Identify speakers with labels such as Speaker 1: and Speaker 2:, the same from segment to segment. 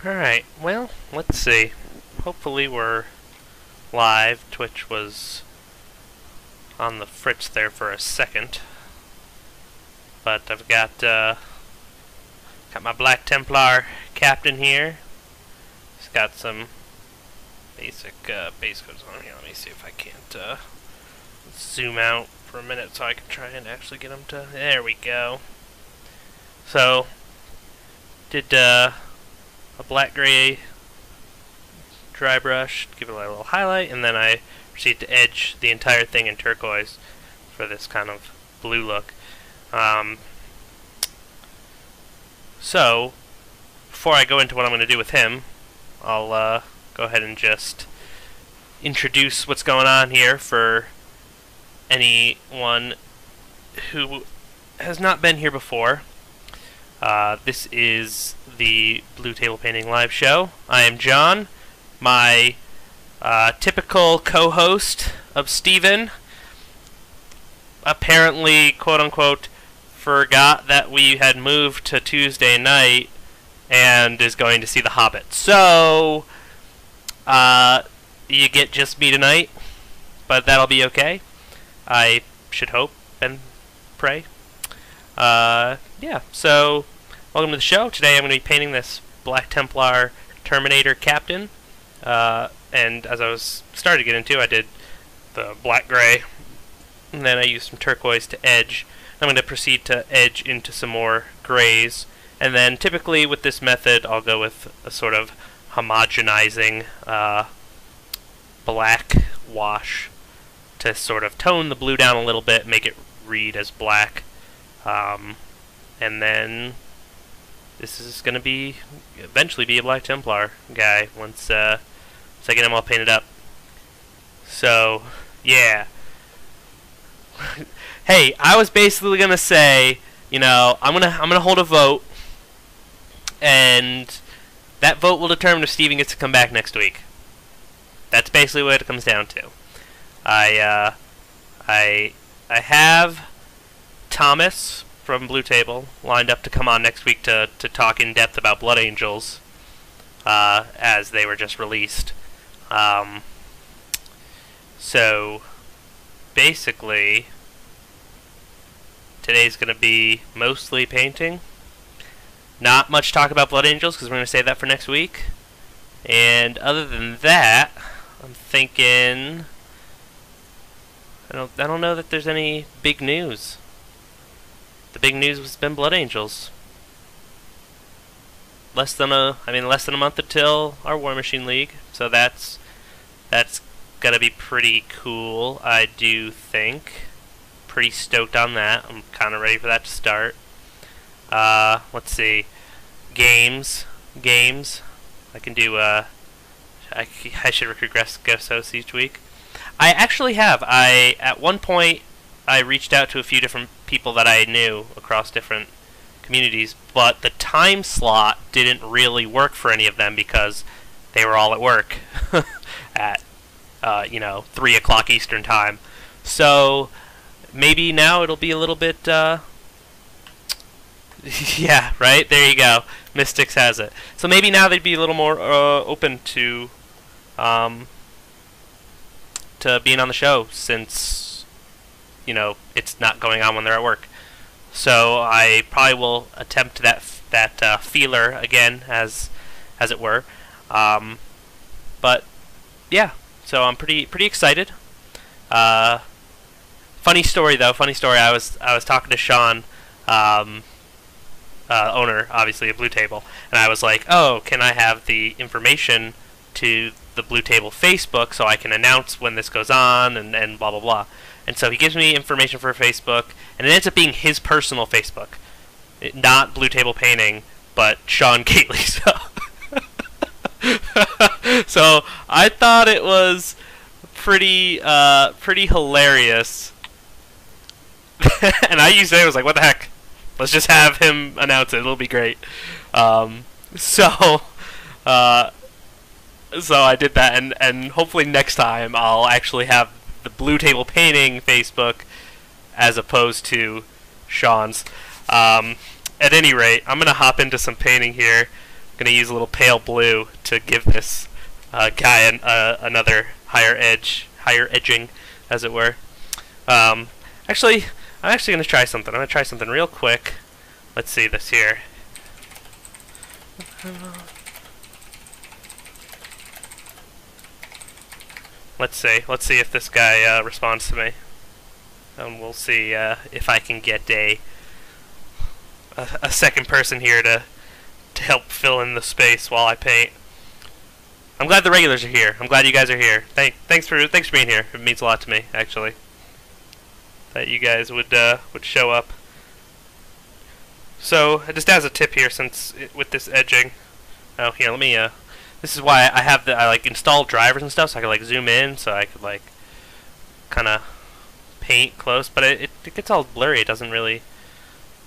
Speaker 1: Alright, well, let's see. Hopefully we're live. Twitch was on the fritz there for a second. But I've got my Black Templar Captain here. He's got some basic base codes on here. Let me see if I can't zoom out for a minute so I can try and actually get him to... There we go. So, did a black-gray dry brush, give it a little highlight, and then I proceed to edge the entire thing in turquoise for this kind of blue look. So, before I go into what I'm going to do with him, I'll go ahead and just introduce what's going on here for anyone who has not been here before. This is the Blue Table Painting Live Show. I am John, my typical co-host of Steven. Apparently, quote-unquote, forgot that we had moved to Tuesday night and is going to see The Hobbit. So, you get just me tonight, but that'll be okay. I should hope and pray. Yeah, so welcome to the show. Today I'm going to be painting this Black Templar Terminator Captain. And as I was starting to get into, I did the black-gray, and then I used some turquoise to edge. I'm going to proceed to edge into some more grays, and then typically with this method I'll go with a sort of homogenizing black wash to sort of tone the blue down a little bit, make it read as black. And then this is going to eventually be a Black Templar guy once I get him all painted up. So, yeah. Hey, I was basically going to say, you know, I'm gonna hold a vote, and that vote will determine if Steven gets to come back next week. That's basically what it comes down to. I have Thomas from Blue Table lined up to come on next week to talk in depth about Blood Angels, as they were just released. So basically today's going to be mostly painting. Not much talk about Blood Angels because we're going to save that for next week. And other than that, I'm thinking I don't know that there's any big news. The big news has been Blood Angels. Less than a month until our War Machine League, so that's gonna be pretty cool. I do think. Pretty stoked on that. I'm kind of ready for that to start. Let's see. Games. I can do. I should regress guest hosts each week. I actually have. At one point I reached out to a few different people that I knew across different communities, but the time slot didn't really work for any of them because they were all at work at 3 o'clock Eastern time. So maybe now it'll be a little bit yeah, right, there you go, Mystics has it. So maybe now they'd be a little more open to being on the show, since it's not going on when they're at work. So I probably will attempt that feeler again, as it were. But yeah, so I'm pretty excited. Funny story though. I was talking to Shawn, owner obviously of Blue Table, and I was like, "Oh, can I have the information to the Blue Table Facebook so I can announce when this goes on and blah blah blah." And so he gives me information for Facebook, and it ends up being his personal Facebook. Not Blue Table Painting, but Shawn Gately. So I thought it was pretty hilarious. And I used it, I was like, what the heck? Let's just have him announce it, it'll be great. So I did that, and hopefully next time I'll actually have the Blue Table Painting Facebook as opposed to Shawn's. At any rate, I'm going to hop into some painting here. Gonna use a little pale blue to give this guy another higher edging, as it were. Actually, I'm actually gonna try something. I'm gonna try something real quick. Let's see this here. Let's see if this guy responds to me, and we'll see if I can get a second person here to help fill in the space while I paint. I'm glad the regulars are here. I'm glad you guys are here. Thanks for being here. It means a lot to me, actually, that you guys would show up. So, just as a tip here, since with this edging, oh here, let me this is why I like installed drivers and stuff, so I could like zoom in, so I could like kind of paint close, but it gets all blurry. It doesn't really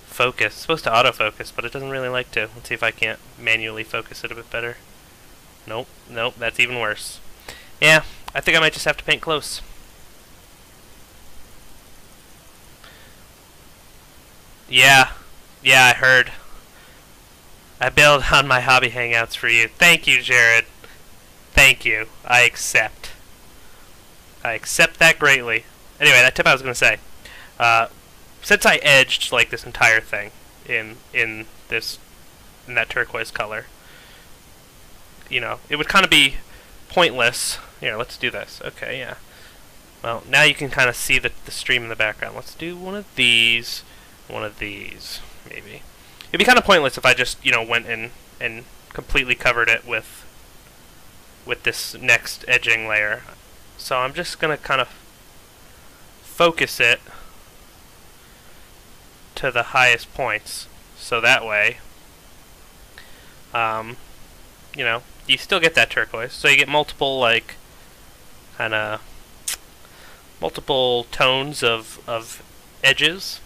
Speaker 1: focus. It's supposed to autofocus, but it doesn't really like to. Let's see if I can't manually focus it a bit better. Nope, that's even worse. Yeah, I think I might just have to paint close. Yeah, I heard. I bailed on my hobby hangouts for you. Thank you, Jared. Thank you. I accept. I accept that greatly. Anyway, that tip I was going to say. Since I edged like this entire thing in that turquoise color, you know, it would kind of be pointless. Here, let's do this. Okay, yeah. Well, now you can kind of see the stream in the background. Let's do one of these, maybe. It'd be kind of pointless if I just, you know, went in and completely covered it with this next edging layer. So I'm just gonna kind of focus it to the highest points, so that way, you know, you still get that turquoise. So you get multiple, like, kind of multiple tones of edges.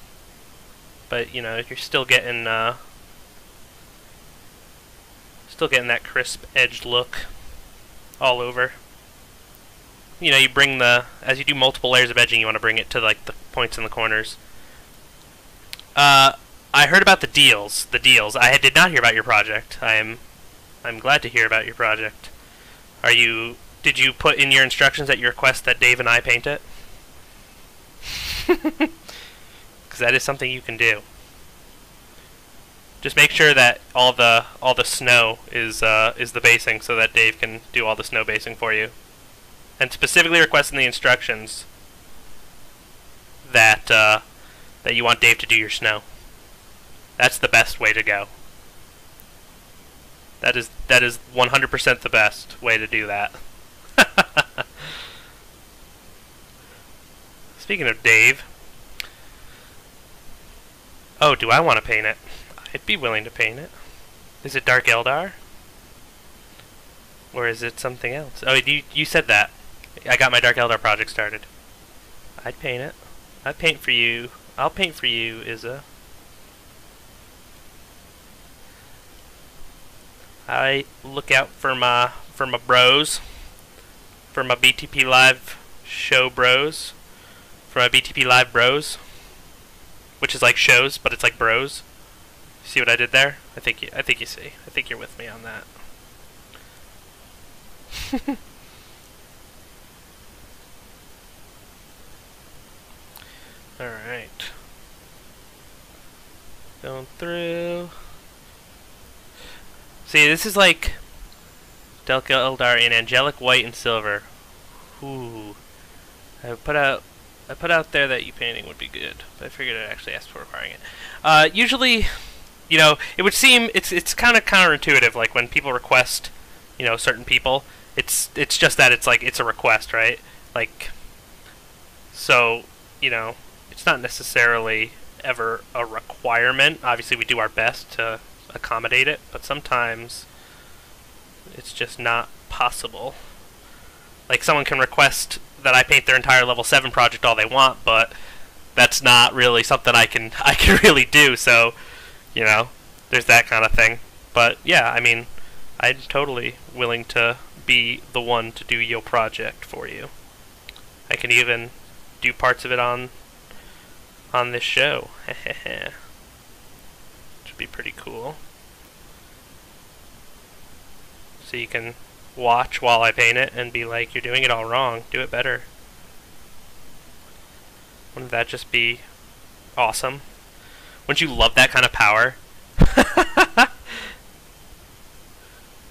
Speaker 1: But you know, you're still getting that crisp edged look all over. You know, you bring as you do multiple layers of edging, you want to bring it to like the points in the corners. I heard about the deals. I did not hear about your project. I'm glad to hear about your project. Did you put in your instructions at your request that Dave and I paint it? Because that is something you can do. Just make sure that all the snow is the basing, so that Dave can do all the snow basing for you. And specifically request in the instructions that that you want Dave to do your snow. That's the best way to go. That is 100% the best way to do that. Speaking of Dave. Oh, do I want to paint it? I'd be willing to paint it. Is it Dark Eldar? Or is it something else? Oh, you said that. I got my Dark Eldar project started. I'd paint it. I'd paint for you. I'll paint for you, Izza. I look out for my bros. For my BTP Live show bros. For my BTP Live bros. Which is like shows, but it's like bros. See what I did there? I think you see. I think you're with me on that. Alright. Going through. See, this is like Dark Eldar in angelic white and silver. Ooh. I put out there that you painting would be good, but I figured I'd actually ask for requiring it. Usually, you know, it would seem it's kind of counterintuitive. Like when people request, you know, certain people, it's just that it's like it's a request, right? Like, so you know, it's not necessarily ever a requirement. Obviously, we do our best to accommodate it, but sometimes it's just not possible. Like someone can request that I paint their entire level 7 project all they want, but that's not really something I can really do. So, you know, there's that kind of thing. But yeah, I mean, I'm totally willing to be the one to do your project for you. I can even do parts of it on this show. Which would be pretty cool. so you can watch while I paint it and be like, you're doing it all wrong, do it better. Wouldn't that just be awesome? Wouldn't you love that kind of power?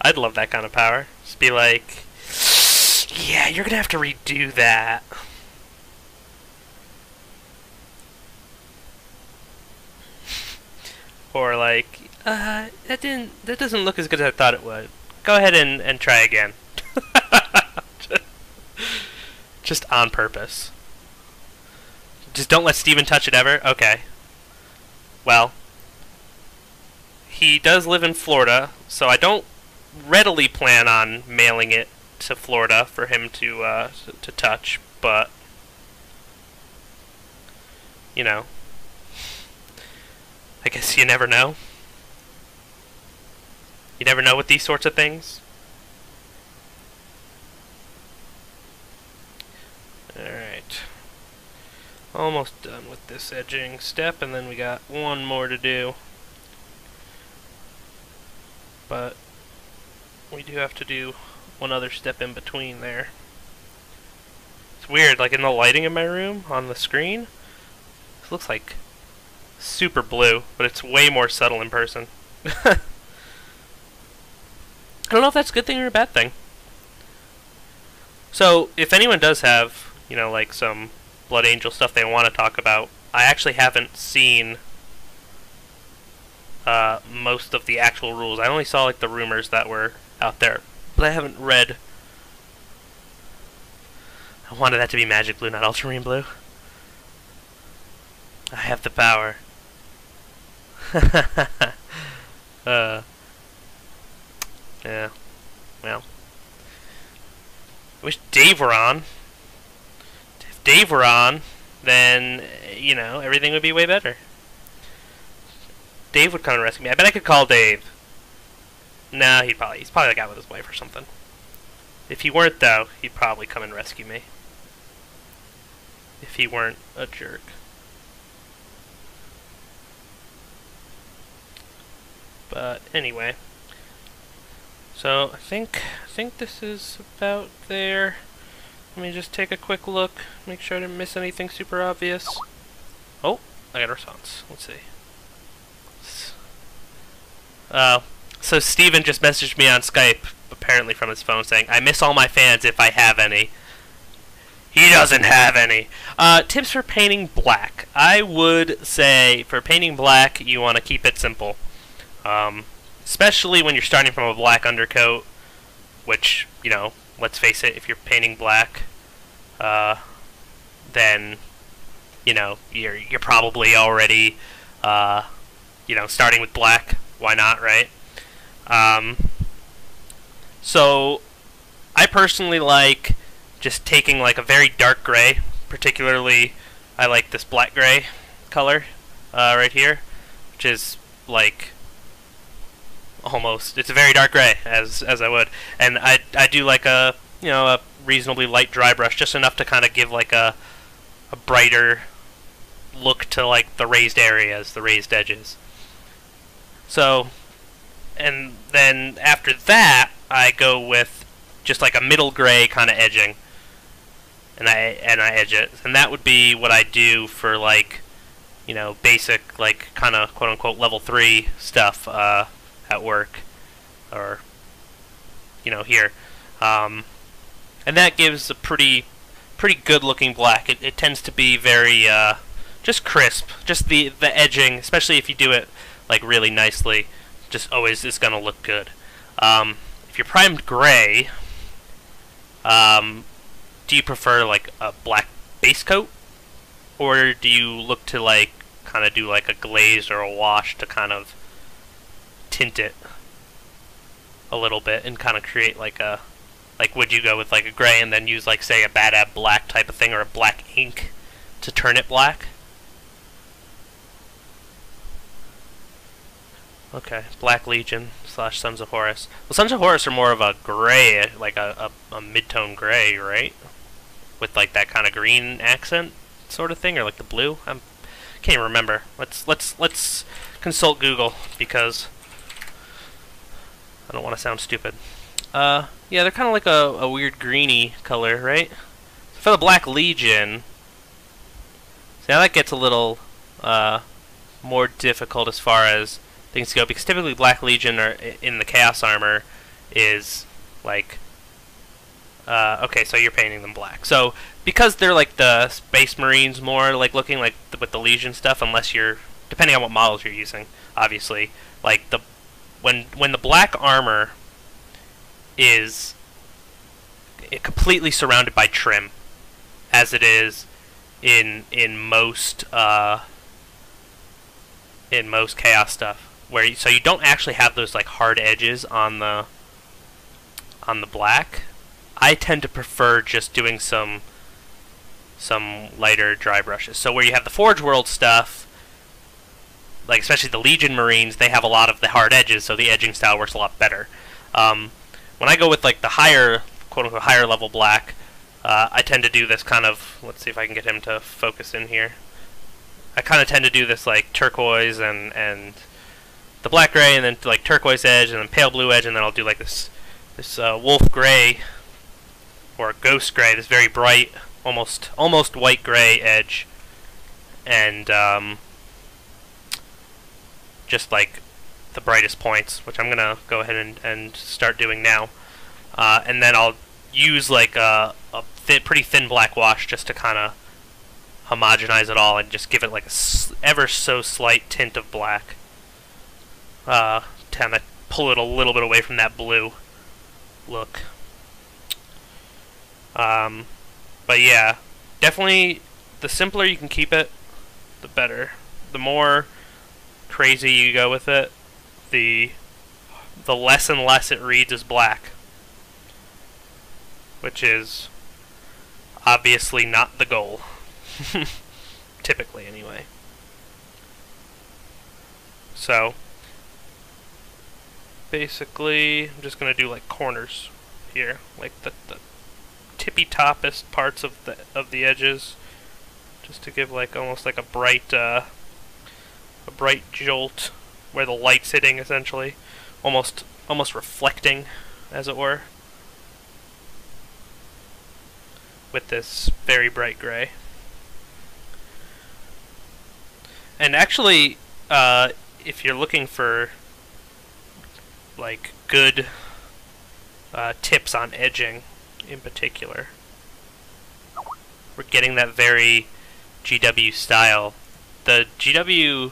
Speaker 1: I'd love that kind of power. Just be like, yeah, you're gonna have to redo that. Or like, that doesn't look as good as I thought it would. Go ahead and try again. Just on purpose. Just don't let Steven touch it ever? Okay. Well, he does live in Florida, so I don't readily plan on mailing it to Florida for him to touch, but you know, I guess you never know. You never know with these sorts of things. Alright. Almost done with this edging step, and then we got one more to do. But we do have to do one other step in between there. It's weird, like in the lighting in my room on the screen, it looks like super blue, but it's way more subtle in person. I don't know if that's a good thing or a bad thing. So, if anyone does have, you know, like some Blood Angel stuff they want to talk about, I actually haven't seen most of the actual rules. I only saw like the rumors that were out there, but I haven't read. I wanted that to be magic blue, not ultramarine blue. I have the power. Yeah, well, I wish Dave were on. If Dave were on, then, you know, everything would be way better. Dave would come and rescue me. I bet I could call Dave. No, he's probably like out with his wife or something. If he weren't, though, he'd probably come and rescue me. If he weren't a jerk. But anyway, so I think this is about there. Let me just take a quick look, make sure I didn't miss anything super obvious. Oh, I got a response. Let's see. So Steven just messaged me on Skype, apparently from his phone, saying, I miss all my fans if I have any. He doesn't have any. Tips for painting black. I would say for painting black, you want to keep it simple. Especially when you're starting from a black undercoat, which, you know, let's face it, if you're painting black, then, you know, you're probably already, you know, starting with black. Why not, right? So, I personally like just taking like a very dark gray. Particularly, I like this black gray color right here, which is like almost, it's a very dark gray, as I would, and I do like a, you know, a reasonably light dry brush, just enough to kind of give like a brighter look to like the raised areas, the raised edges. So, and then after that, I go with just like a middle gray kind of edging, and I edge it, and that would be what I do for like, you know, basic like kind of quote unquote level 3 stuff at work, or, you know, here, and that gives a pretty good looking black. It tends to be very just crisp, just the edging, especially if you do it like really nicely, just always is gonna look good. If you're primed gray, do you prefer like a black base coat, or do you look to like kind of do like a glaze or a wash to kind of tint it a little bit and kind of create like a, like, would you go with like a gray and then use like, say, a Bad Ab black type of thing, or a black ink to turn it black? Okay, Black Legion / Sons of Horus. Well, Sons of Horus are more of a gray, like a mid-tone gray, right? With like that kind of green accent sort of thing, or like the blue. Can't even remember. Let's consult Google, because I don't want to sound stupid. Yeah, they're kind of like a weird greeny color, right? For the Black Legion, so now that gets a little more difficult as far as things go, because typically Black Legion are in the Chaos armor is like okay, so you're painting them black. So because they're like the Space Marines more like looking like with the Legion stuff, unless you're depending on what models you're using, obviously, like the when the black armor is completely surrounded by trim, as it is in most Chaos stuff, where so you don't actually have those like hard edges on the black. I tend to prefer just doing some lighter dry brushes. So where you have the Forge World stuff, like especially the Legion Marines, they have a lot of the hard edges, so the edging style works a lot better. When I go with like the higher, quote unquote, higher level black, I tend to do this kind of, let's see if I can get him to focus in here. I kind of tend to do this like turquoise and the black gray, and then like turquoise edge, and then pale blue edge, and then I'll do like this wolf gray or ghost gray, this very bright, almost white gray edge, and just like the brightest points, which I'm gonna go ahead and start doing now, and then I'll use like a pretty thin black wash just to kind of homogenize it all and just give it like a ever so slight tint of black. Kind of pull it a little bit away from that blue look. But yeah, definitely the simpler you can keep it, the better. The more crazy you go with it, the less and less it reads as black, which is obviously not the goal. Typically, anyway. So, basically, I'm just gonna do like corners here, like the tippy toppest parts of the edges, just to give like almost like a bright jolt where the light's hitting, essentially, almost reflecting, as it were, with this very bright gray. And actually, if you're looking for like good tips on edging in particular, we're getting that very GW style. The GW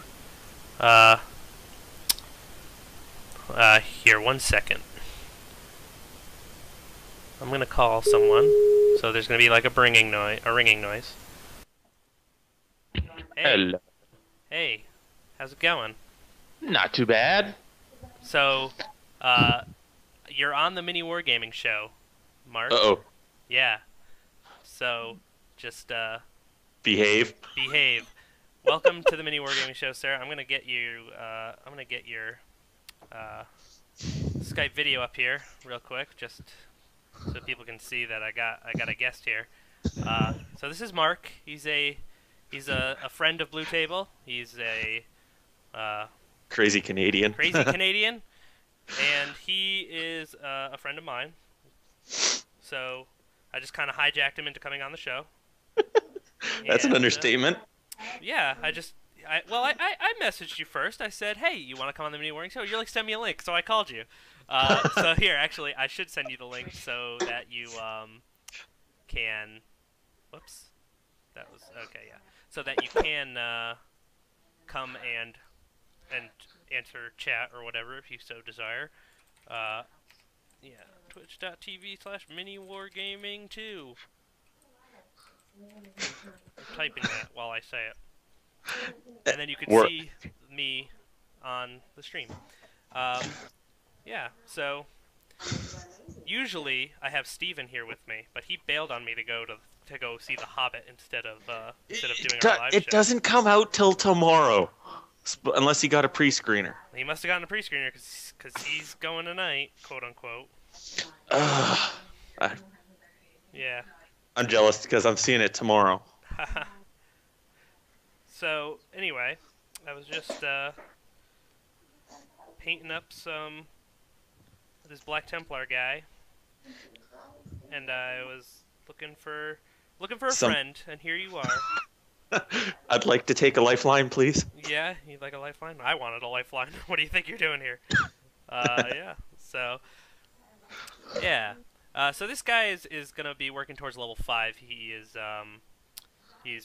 Speaker 1: here, one second. I'm gonna call someone, so there's gonna be like a ringing noise. Hey.
Speaker 2: Hello.
Speaker 1: Hey, how's it going?
Speaker 2: Not too bad.
Speaker 1: So, you're on the Miniwargaming show, Mark.
Speaker 2: Uh-oh.
Speaker 1: Yeah. So, just
Speaker 2: Behave.
Speaker 1: behave. Welcome to the Miniwargaming show, sir. I'm gonna get you. I'm gonna get your Skype video up here real quick, just so people can see that I got a guest here. So this is Mark. He's a friend of Blue Table. He's a
Speaker 2: Crazy Canadian.
Speaker 1: crazy Canadian, and he is a friend of mine. So I just kind of hijacked him into coming on the show.
Speaker 2: That's an understatement.
Speaker 1: Yeah, I messaged you first. I said, hey, you want to come on the Mini Warning Show? You're like, send me a link, so I called you. So here, actually, I should send you the link so that you can... Whoops. That was... Okay, yeah. So that you can come and answer chat or whatever if you so desire. Yeah, twitch.tv/miniwargaming2. I'm typing that while I say it. And then you can see me on the stream. Yeah, so usually I have Steven here with me, but he bailed on me to go see The Hobbit instead of doing our live show.
Speaker 2: It doesn't come out till tomorrow, unless he got a pre-screener.
Speaker 1: He must have gotten a pre-screener because he's going tonight, quote unquote. Yeah.
Speaker 2: I'm jealous because I'm seeing it tomorrow.
Speaker 1: So anyway, I was just painting up some this Black Templar guy, and I was looking for a friend, and here you are.
Speaker 2: I'd like to take a lifeline, please.
Speaker 1: Yeah, you'd like a lifeline? I wanted a lifeline. What do you think you're doing here? Yeah. So, yeah. So this guy is gonna be working towards level 5. He's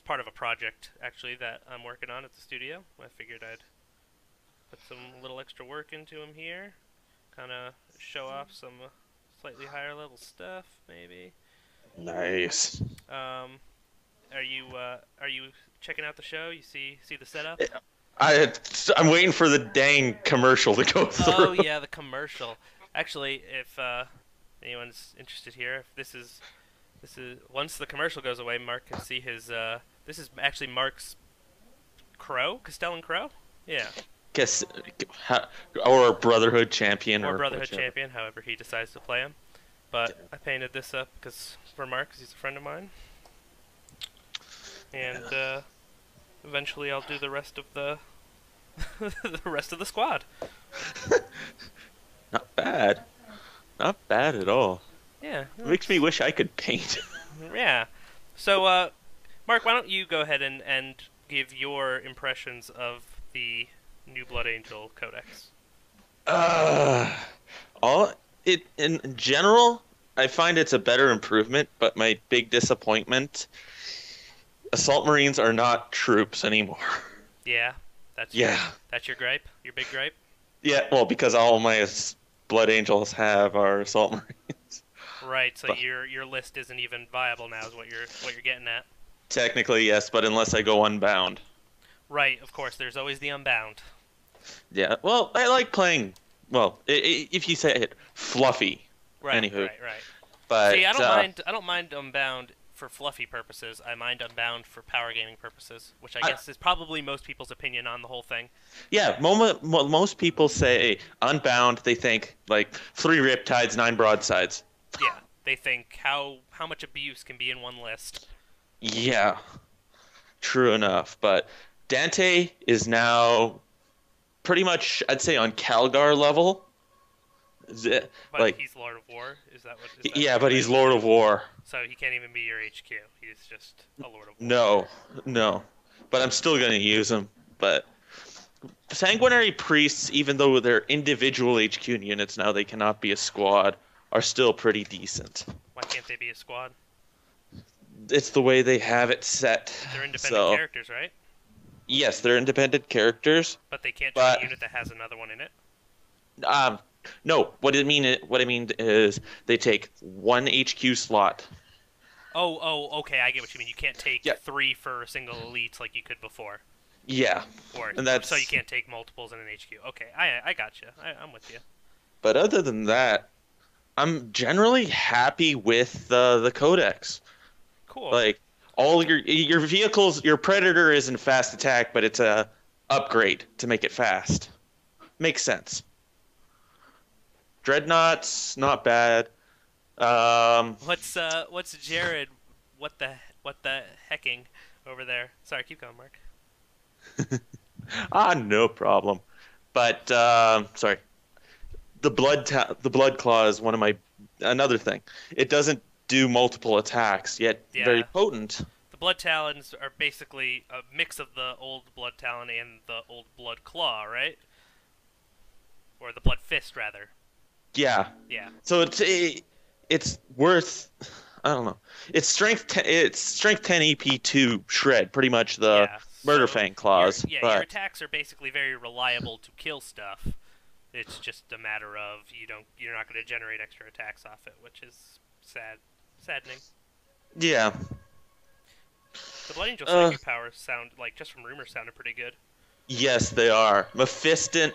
Speaker 1: part of a project actually that I'm working on at the studio. I figured I'd put some little extra work into him here, kind of show off some slightly higher level stuff, maybe.
Speaker 2: Nice.
Speaker 1: Are you checking out the show? You see the setup?
Speaker 2: I'm waiting for the dang commercial to go through.
Speaker 1: Oh yeah, the commercial. Actually, if anyone's interested here, if this is once the commercial goes away, Mark can see his. This is actually Mark's crow, Castellan crow. Yeah.
Speaker 2: Guess, or Brotherhood champion,
Speaker 1: or Brotherhood champion, however he decides to play him. But I painted this up for Mark, because he's a friend of mine. And eventually, I'll do the rest of the the squad.
Speaker 2: Not bad. Not bad at all.
Speaker 1: Yeah.
Speaker 2: It makes me wish I could paint.
Speaker 1: Yeah. So, Mark, why don't you go ahead and give your impressions of the new Blood Angel Codex?
Speaker 2: In general, I find it's a better improvement, but my big disappointment, Assault Marines are not troops anymore.
Speaker 1: Yeah. That's your gripe? Your big gripe?
Speaker 2: Yeah, well, because all my Blood Angels have are Assault Marines.
Speaker 1: Right, so your list isn't even viable now is what you're getting at.
Speaker 2: Technically, yes, but unless I go unbound.
Speaker 1: Right, of course, there's always the unbound.
Speaker 2: Yeah, well, I like playing, well, if you say it, fluffy.
Speaker 1: Right,
Speaker 2: Anywho.
Speaker 1: right.
Speaker 2: But,
Speaker 1: see, I don't mind unbound for fluffy purposes. I mind unbound for power gaming purposes, which I guess is probably most people's opinion on the whole thing.
Speaker 2: Yeah, most people say unbound, they think, like, 3 Riptides, 9 Broadsides.
Speaker 1: Yeah, they think how much abuse can be in one list.
Speaker 2: Yeah, true enough. But Dante is now pretty much, I'd say, on Calgar level.
Speaker 1: But like, he's Lord of War? Is that what?
Speaker 2: Yeah, but he's Lord of War.
Speaker 1: So he can't even be your HQ. He's just a Lord of War.
Speaker 2: No. But I'm still going to use him. But Sanguinary Priests, even though they're individual HQ units now, they cannot be a squad, are still pretty decent.
Speaker 1: Why can't they be a squad?
Speaker 2: It's the way they have it set.
Speaker 1: They're independent characters, right?
Speaker 2: Yes, they're independent characters.
Speaker 1: But they can't join a unit that has another one in it?
Speaker 2: No. What I mean is they take 1 HQ slot.
Speaker 1: Oh, okay, I get what you mean. You can't take 3 for a single elite like you could before.
Speaker 2: Yeah.
Speaker 1: So you can't take multiples in an HQ. Okay, I got you. I'm with you.
Speaker 2: But other than that, I'm generally happy with the Codex.
Speaker 1: Cool.
Speaker 2: Like, all your vehicles, your Predator is in fast attack, but it's a upgrade to make it fast. Makes sense. Dreadnoughts, not bad.
Speaker 1: What's Jared? What the hecking over there? Sorry, keep going, Mark.
Speaker 2: No problem. But sorry, the blood claw is another thing. It doesn't do multiple attacks, yet very potent.
Speaker 1: The blood talons are basically a mix of the old blood talon and the old blood claw, right? Or the blood fist, rather.
Speaker 2: Yeah.
Speaker 1: Yeah.
Speaker 2: So it's worth, I don't know. It's strength 10 EP to shred pretty much the Murder Fang claws.
Speaker 1: Your attacks are basically very reliable to kill stuff. It's just a matter of you're not going to generate extra attacks off it, which is saddening.
Speaker 2: Yeah.
Speaker 1: The Blood Angel psychic powers sound like, just from rumors, sounded pretty good.
Speaker 2: Yes, they are. Mephiston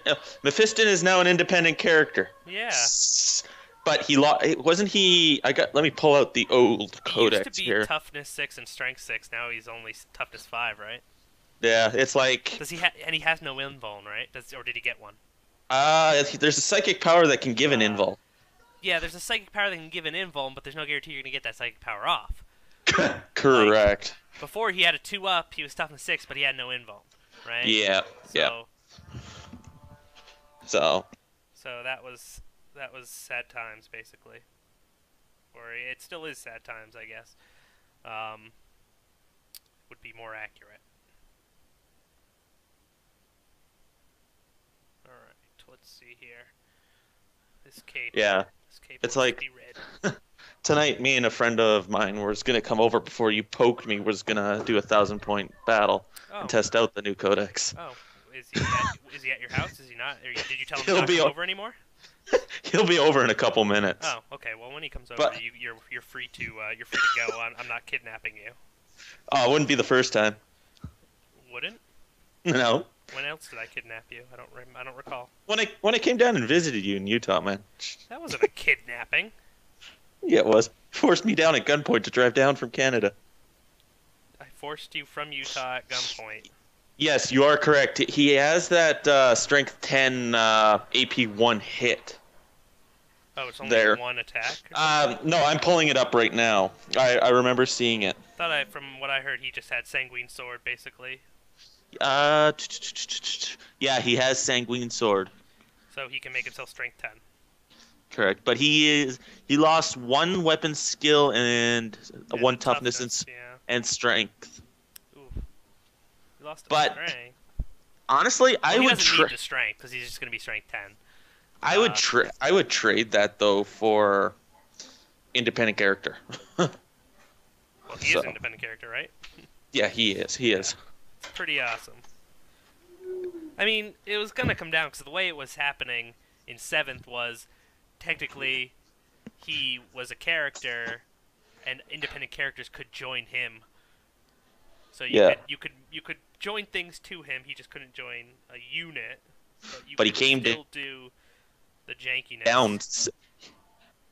Speaker 2: is now an independent character.
Speaker 1: Yeah.
Speaker 2: But wasn't he? Let me pull out the old codex
Speaker 1: here. He used to be
Speaker 2: here.
Speaker 1: toughness 6 and strength 6. Now he's only toughness 5, right?
Speaker 2: Yeah, it's like.
Speaker 1: Does he and he has no invuln, right? Or did he get one?
Speaker 2: There's a psychic power that can give an invuln.
Speaker 1: Yeah, there's a psychic power that can give an invuln, but there's no guarantee you're gonna get that psychic power off.
Speaker 2: Correct.
Speaker 1: Like, before he had a 2-up, he was toughness 6, but he had no invuln, right?
Speaker 2: Yeah.
Speaker 1: So.
Speaker 2: So
Speaker 1: So that was that was sad times, basically. Or it still is sad times, I guess. Would be more accurate. Alright, let's see here. This cape.
Speaker 2: Yeah.
Speaker 1: This cape
Speaker 2: It's
Speaker 1: wants
Speaker 2: like
Speaker 1: to be red.
Speaker 2: tonight, me and a friend of mine was gonna come over before you poked me. Was gonna do a 1,000-point battle and
Speaker 1: Oh.
Speaker 2: test out the new codex.
Speaker 1: Oh. Is he at your house? Is he not? Did you tell him
Speaker 2: He'll
Speaker 1: not to
Speaker 2: be
Speaker 1: come
Speaker 2: o-
Speaker 1: over anymore?
Speaker 2: He'll be over in a couple minutes.
Speaker 1: Oh, okay. Well, when he comes over,
Speaker 2: But-
Speaker 1: you're free to go. I'm not kidnapping you.
Speaker 2: Oh, it wouldn't be the first time.
Speaker 1: Wouldn't?
Speaker 2: No.
Speaker 1: When else did I kidnap you? I don't recall.
Speaker 2: When I came down and visited you in Utah, man.
Speaker 1: That wasn't a kidnapping.
Speaker 2: Yeah, it was. Forced me down at gunpoint to drive down from Canada.
Speaker 1: I forced you from Utah at gunpoint.
Speaker 2: Yes, you are correct. He has that strength 10 AP 1 hit.
Speaker 1: Oh, it's only
Speaker 2: There.
Speaker 1: one attack?
Speaker 2: No, I'm pulling it up right now. I remember seeing it.
Speaker 1: From what I heard, he just had Sanguine Sword, basically.
Speaker 2: Yeah, he has Sanguine Sword.
Speaker 1: So he can make himself strength 10.
Speaker 2: Correct. But he lost one weapon skill and one toughness
Speaker 1: yeah.
Speaker 2: and strength.
Speaker 1: Ooh. He lost
Speaker 2: But
Speaker 1: strength.
Speaker 2: honestly,
Speaker 1: Well, he
Speaker 2: would
Speaker 1: doesn't need the strength, because he's just going to be strength 10.
Speaker 2: I would trade that though for independent character.
Speaker 1: Well, he is
Speaker 2: So.
Speaker 1: an independent character, right?
Speaker 2: Yeah, he is. He is.
Speaker 1: It's pretty awesome. I mean, it was going to come down, because the way it was happening in 7th was, technically, he was a character, and independent characters could join him. So you could join things to him. He just couldn't join a unit. But
Speaker 2: he came
Speaker 1: still do the jankiness.
Speaker 2: down.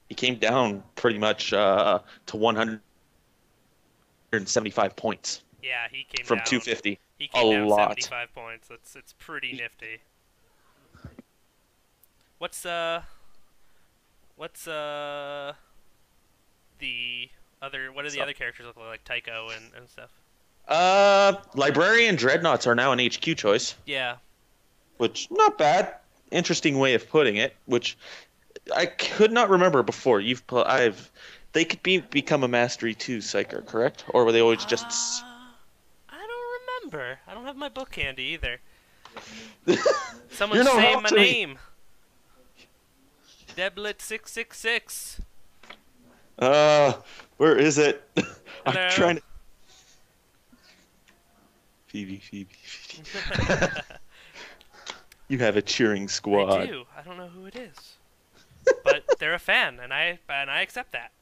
Speaker 2: He came down pretty much to 175 points
Speaker 1: Yeah, he came
Speaker 2: from
Speaker 1: down.
Speaker 2: 250.
Speaker 1: He came
Speaker 2: A
Speaker 1: down
Speaker 2: lot.
Speaker 1: 75 points. It's pretty nifty. What's the other? What do the other characters look like Tycho and stuff?
Speaker 2: Librarian Dreadnoughts are now an HQ choice,
Speaker 1: Yeah.
Speaker 2: which not bad. Interesting way of putting it, which I could not remember before. They could become a Mastery 2 Psyker, correct? Or were they always just
Speaker 1: I don't remember. I don't have my book handy either.
Speaker 2: You're
Speaker 1: Someone
Speaker 2: no
Speaker 1: say
Speaker 2: help
Speaker 1: my
Speaker 2: to me.
Speaker 1: name. Deblet666.
Speaker 2: Where is it?
Speaker 1: Hello?
Speaker 2: I'm trying to Phoebe. You have a cheering squad.
Speaker 1: I do. I don't know who it is. But they're a fan, and I accept that.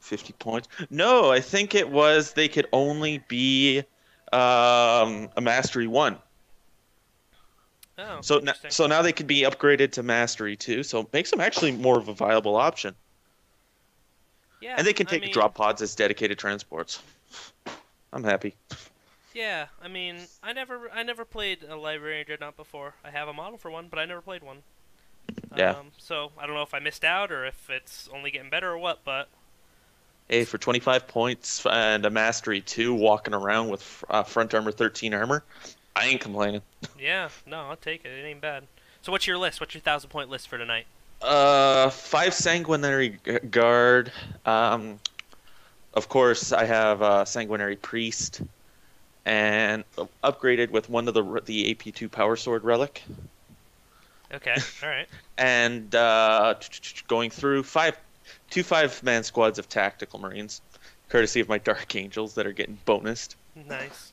Speaker 2: 50 points. No, I think it was they could only be a Mastery 1.
Speaker 1: Oh,
Speaker 2: So
Speaker 1: interesting.
Speaker 2: now they could be upgraded to Mastery 2, so it makes them actually more of a viable option.
Speaker 1: Yeah,
Speaker 2: And they can
Speaker 1: I
Speaker 2: take
Speaker 1: mean,
Speaker 2: drop pods as dedicated transports. I'm happy.
Speaker 1: Yeah, I mean, I never played a Librarian Dreadnought before. I have a model for one, but I never played one.
Speaker 2: Yeah.
Speaker 1: So I don't know if I missed out or if it's only getting better or what, but
Speaker 2: Hey, for 25 points and a Mastery 2 walking around with front armor 13 armor, I ain't complaining.
Speaker 1: yeah, no, I'll take it. It ain't bad. So what's your list? What's your 1,000-point list for tonight?
Speaker 2: 5 Sanguinary Guard. Of course, I have Sanguinary Priest, and upgraded with one of the AP2 Power Sword relic.
Speaker 1: Okay, all right.
Speaker 2: And going through 2 5-man squads of Tactical Marines, courtesy of my Dark Angels that are getting bonused.
Speaker 1: Nice.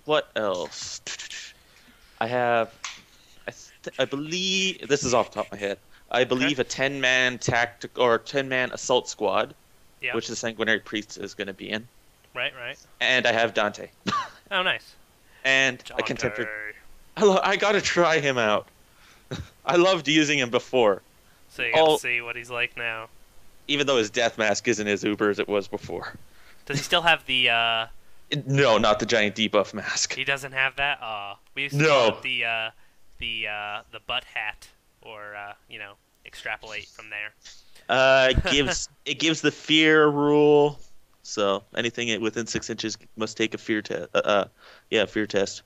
Speaker 2: What else? I have, I believe, this is off the top of my head. I believe a 10-man tactical or 10-man assault squad,
Speaker 1: Yeah.
Speaker 2: which the Sanguinary Priest is going to be in.
Speaker 1: Right.
Speaker 2: And I have Dante.
Speaker 1: Oh, nice.
Speaker 2: And a
Speaker 1: Dante.
Speaker 2: contemporary. I gotta try him out. I loved using him before,
Speaker 1: So you gotta see what he's like now.
Speaker 2: even though his death mask isn't as uber as it was before.
Speaker 1: Does he still have the?
Speaker 2: No, not the giant debuff mask.
Speaker 1: He doesn't have that. We used to
Speaker 2: No.
Speaker 1: call it the butt hat, or extrapolate from there.
Speaker 2: It gives the fear rule. So anything within 6 inches must take a fear test. Fear test.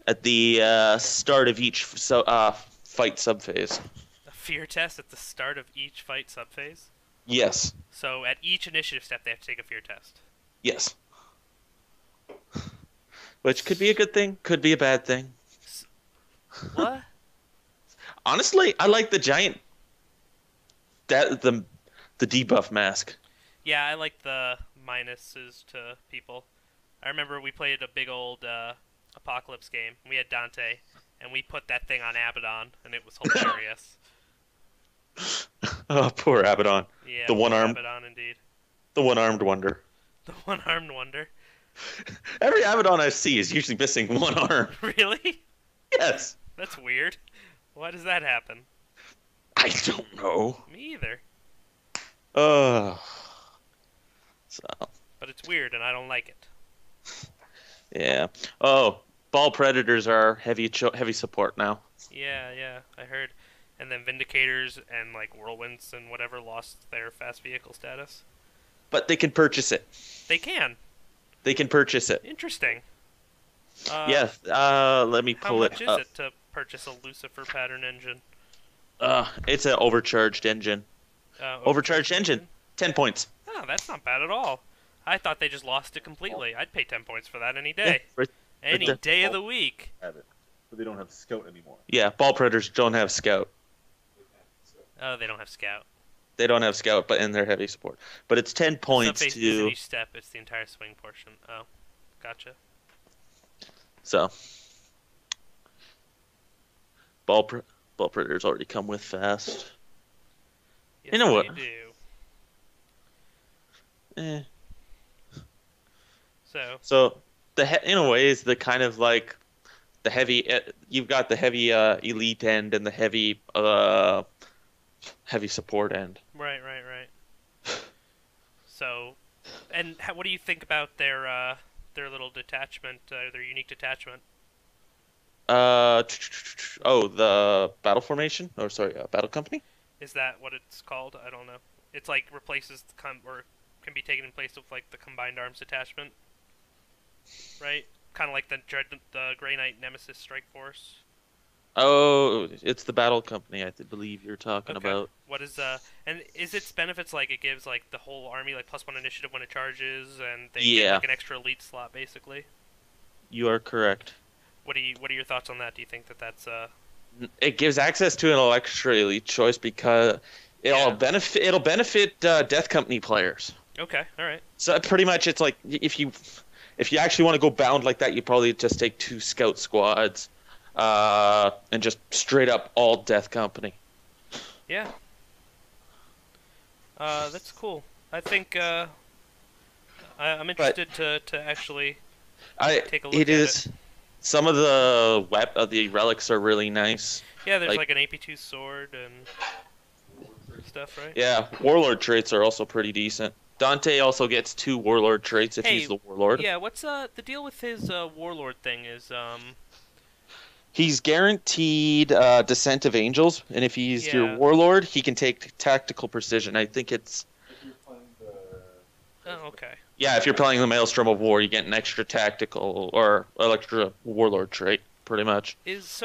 Speaker 2: at the start of each fight subphase.
Speaker 1: A fear test at the start of each fight subphase?
Speaker 2: Yes.
Speaker 1: So at each initiative step, they have to take a fear test.
Speaker 2: Yes. Which could be a good thing, could be a bad thing.
Speaker 1: What?
Speaker 2: Honestly, I like the giant, the debuff mask.
Speaker 1: Yeah, I like the minuses to people. I remember we played a big old Apocalypse game. We had Dante, and we put that thing on Abaddon, and it was hilarious.
Speaker 2: Oh, poor Abaddon.
Speaker 1: Yeah,
Speaker 2: the one-armed,
Speaker 1: Abaddon indeed.
Speaker 2: the one-armed wonder.
Speaker 1: The one-armed wonder.
Speaker 2: Every Abaddon I see is usually missing one arm.
Speaker 1: Really?
Speaker 2: Yes.
Speaker 1: That's weird. Why does that happen?
Speaker 2: I don't know.
Speaker 1: Me either.
Speaker 2: So.
Speaker 1: But it's weird, and I don't like it.
Speaker 2: Yeah. Oh, ball predators are heavy support now.
Speaker 1: Yeah, I heard. And then Vindicators and like Whirlwinds and whatever lost their fast vehicle status.
Speaker 2: But they can purchase it.
Speaker 1: They can.
Speaker 2: They can purchase it.
Speaker 1: Interesting.
Speaker 2: Yeah. Let me pull it up.
Speaker 1: How much is it to purchase a Lucifer pattern engine?
Speaker 2: It's an overcharged engine. Overcharged engine. 10 points.
Speaker 1: Oh, that's not bad at all. I thought they just lost it completely. I'd pay 10 points for that any day.
Speaker 2: Yeah,
Speaker 1: any day of the week.
Speaker 3: Have it, but they don't have Scout anymore.
Speaker 2: Yeah, ball predators don't have scout.
Speaker 1: Oh, they don't have Scout.
Speaker 2: They don't have scout, but in their heavy support. But it's 10 points
Speaker 1: Subphase
Speaker 2: to.
Speaker 1: isn't each step; it's the entire swing portion. Oh, gotcha.
Speaker 2: So. Ball predators already come with fast.
Speaker 1: Yes,
Speaker 2: You know what?
Speaker 1: They do. So
Speaker 2: in a way is the kind of like the heavy. You've got the heavy elite end and the heavy heavy support end.
Speaker 1: Right. So, and what do you think about their little detachment, their unique detachment?
Speaker 2: The battle formation, or sorry, battle company.
Speaker 1: Is that what it's called? I don't know. It's like replaces or can be taken in place of like the combined arms detachment, right? Kind of like the Grey Knight Nemesis Strike Force.
Speaker 2: Oh, it's the battle company. I believe you're talking
Speaker 1: Okay.
Speaker 2: about.
Speaker 1: What is and is its benefits like it gives like the whole army like +1 initiative when it charges, and they get like an extra elite slot basically?
Speaker 2: You are correct.
Speaker 1: What are your thoughts on that? Do you think that's
Speaker 2: It gives access to an extra elite choice because it'll benefit Death Company players.
Speaker 1: Okay, all right.
Speaker 2: So pretty much, it's like if you actually want to go bound like that, you probably just take 2 scout squads, and just straight up all Death Company.
Speaker 1: Yeah. That's cool. I think I'm interested to actually take a look at it.
Speaker 2: Some of the relics are really nice.
Speaker 1: Yeah, there's like an AP2 sword and stuff, right?
Speaker 2: Yeah, Warlord traits are also pretty decent. Dante also gets 2 Warlord traits if he's the Warlord.
Speaker 1: Yeah, what's the deal with his Warlord thing is
Speaker 2: He's guaranteed Descent of Angels, and if he's your Warlord, he can take Tactical Precision. I think it's...
Speaker 1: Oh, okay.
Speaker 2: Yeah, if you're playing the Maelstrom of War, you get an extra Tactical or extra Warlord trait, pretty much.
Speaker 1: Is